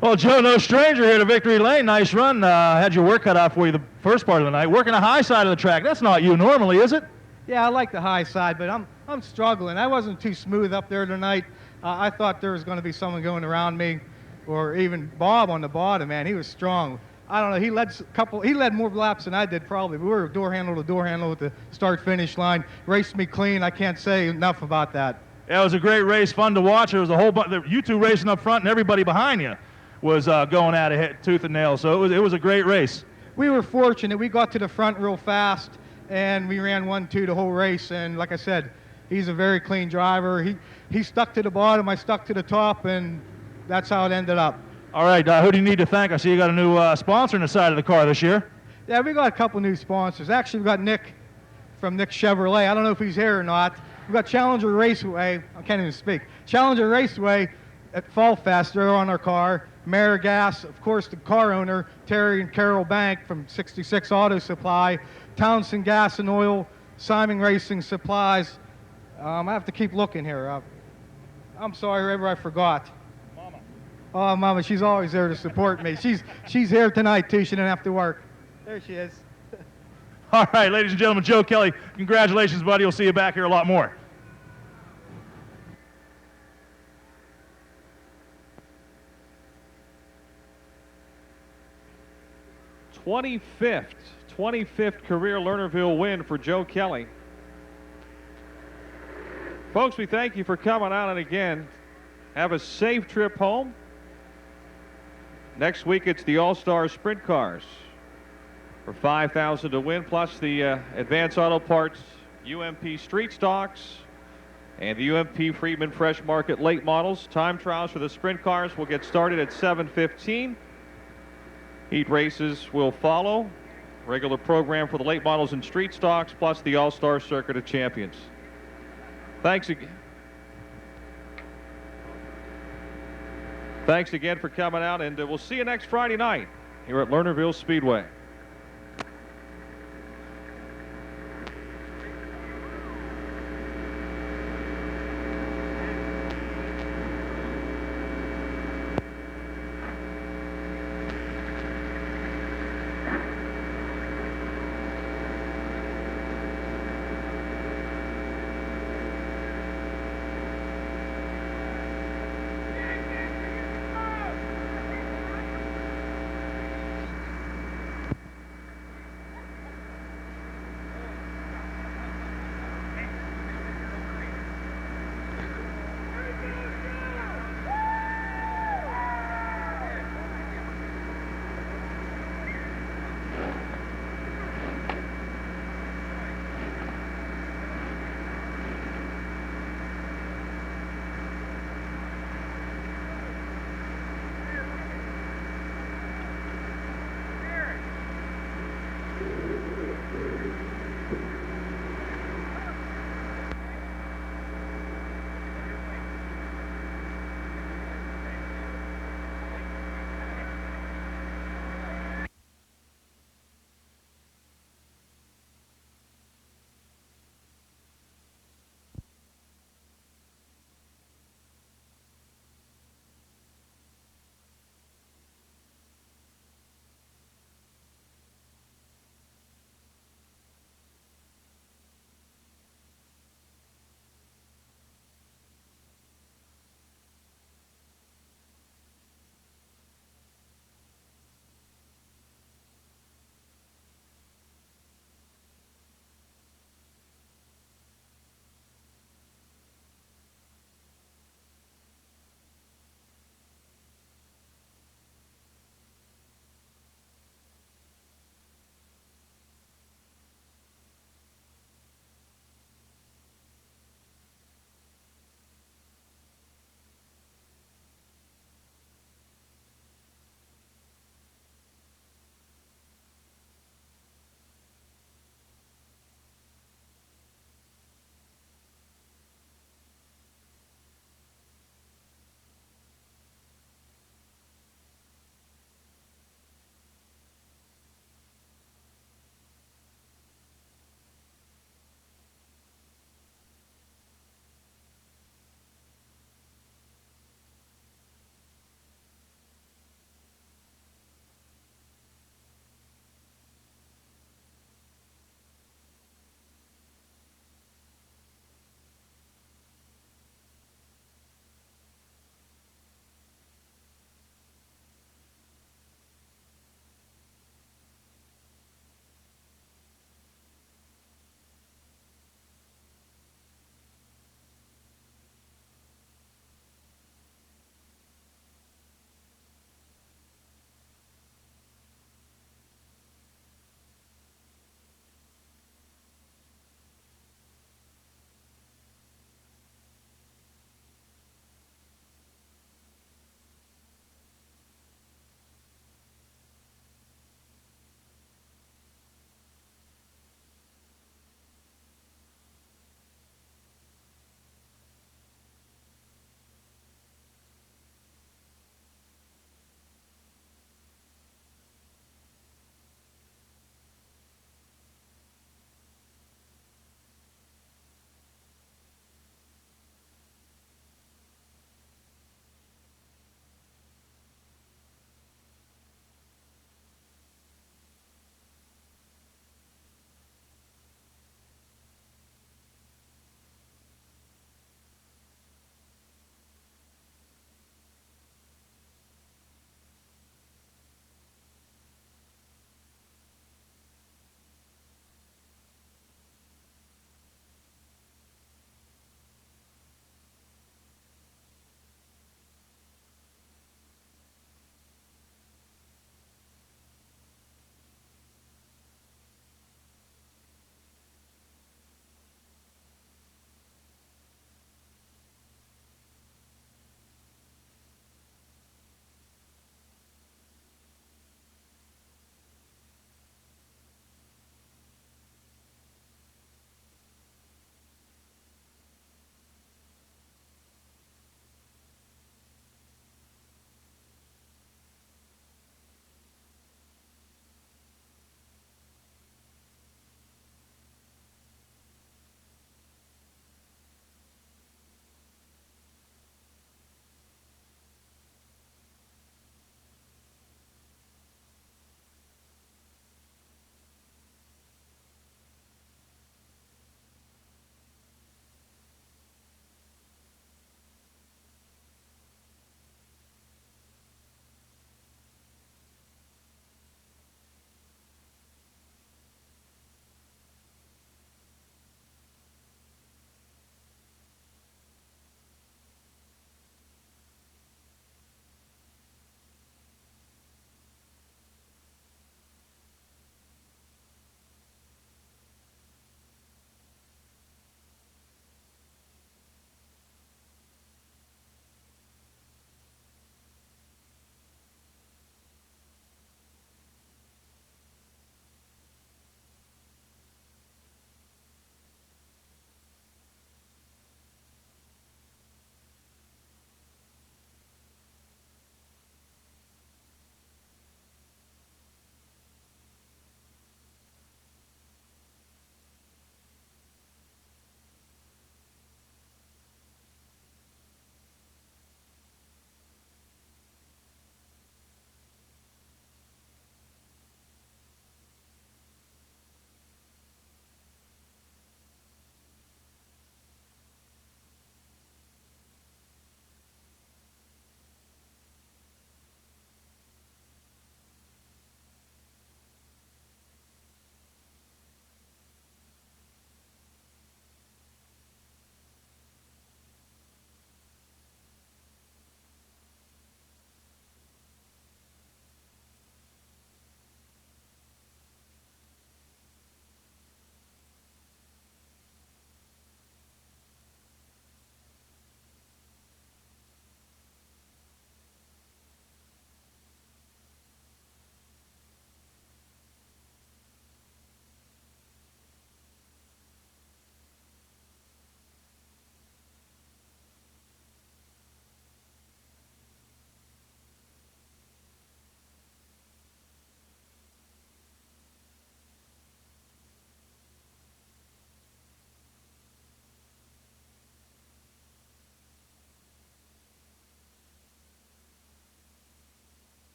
Well, Joe, no stranger here to victory lane. Nice run. Had your work cut out for you the first part of the night. Working the high side of the track. That's not you normally, is it? Yeah, I like the high side, but I'm struggling. I wasn't too smooth up there tonight. I thought there was going to be someone going around me, or even Bob on the bottom. Man, he was strong. I don't know. He led more laps than I did probably. We were door handle to door handle at the start-finish line. Raced me clean. I can't say enough about that. Yeah, it was a great race. Fun to watch. There was a whole bunch. You two racing up front, and everybody behind you was going at it tooth and nail. So it was a great race. We were fortunate. We got to the front real fast, and we ran 1-2 the whole race. And like I said, he's a very clean driver. He stuck to the bottom. I stuck to the top, and that's how it ended up. All right, who do you need to thank? I see you got a new sponsor on the side of the car this year. Yeah, we got a couple new sponsors. Actually, we got Nick from Nick Chevrolet. I don't know if he's here or not. We got Challenger Raceway. I can't even speak. Challenger Raceway at Fall Fest. They're on our car. Amerigas, of course, the car owner, Terry and Carol Bank from 66 Auto Supply. Townsend Gas and Oil, Simon Racing Supplies. I have to keep looking here. I'm sorry, whoever I forgot. Mama. Oh, Mama, she's always there to support me. She's here tonight, too. She didn't have to work. There she is. All right, ladies and gentlemen, Joe Kelly, congratulations, buddy. We'll see you back here a lot more. 25th career Lernerville win for Joe Kelly. Folks, we thank you for coming out, and again, have a safe trip home. Next week, it's the All-Star Sprint Cars for $5,000 to win, plus the Advanced Auto Parts UMP Street Stocks and the UMP Friedman Fresh Market Late Models. Time trials for the Sprint Cars will get started at 7:15. Heat races will follow. Regular program for the late models and street stocks, plus the All-Star Circuit of Champions. Thanks again. Thanks again for coming out, and we'll see you next Friday night here at Lernerville Speedway.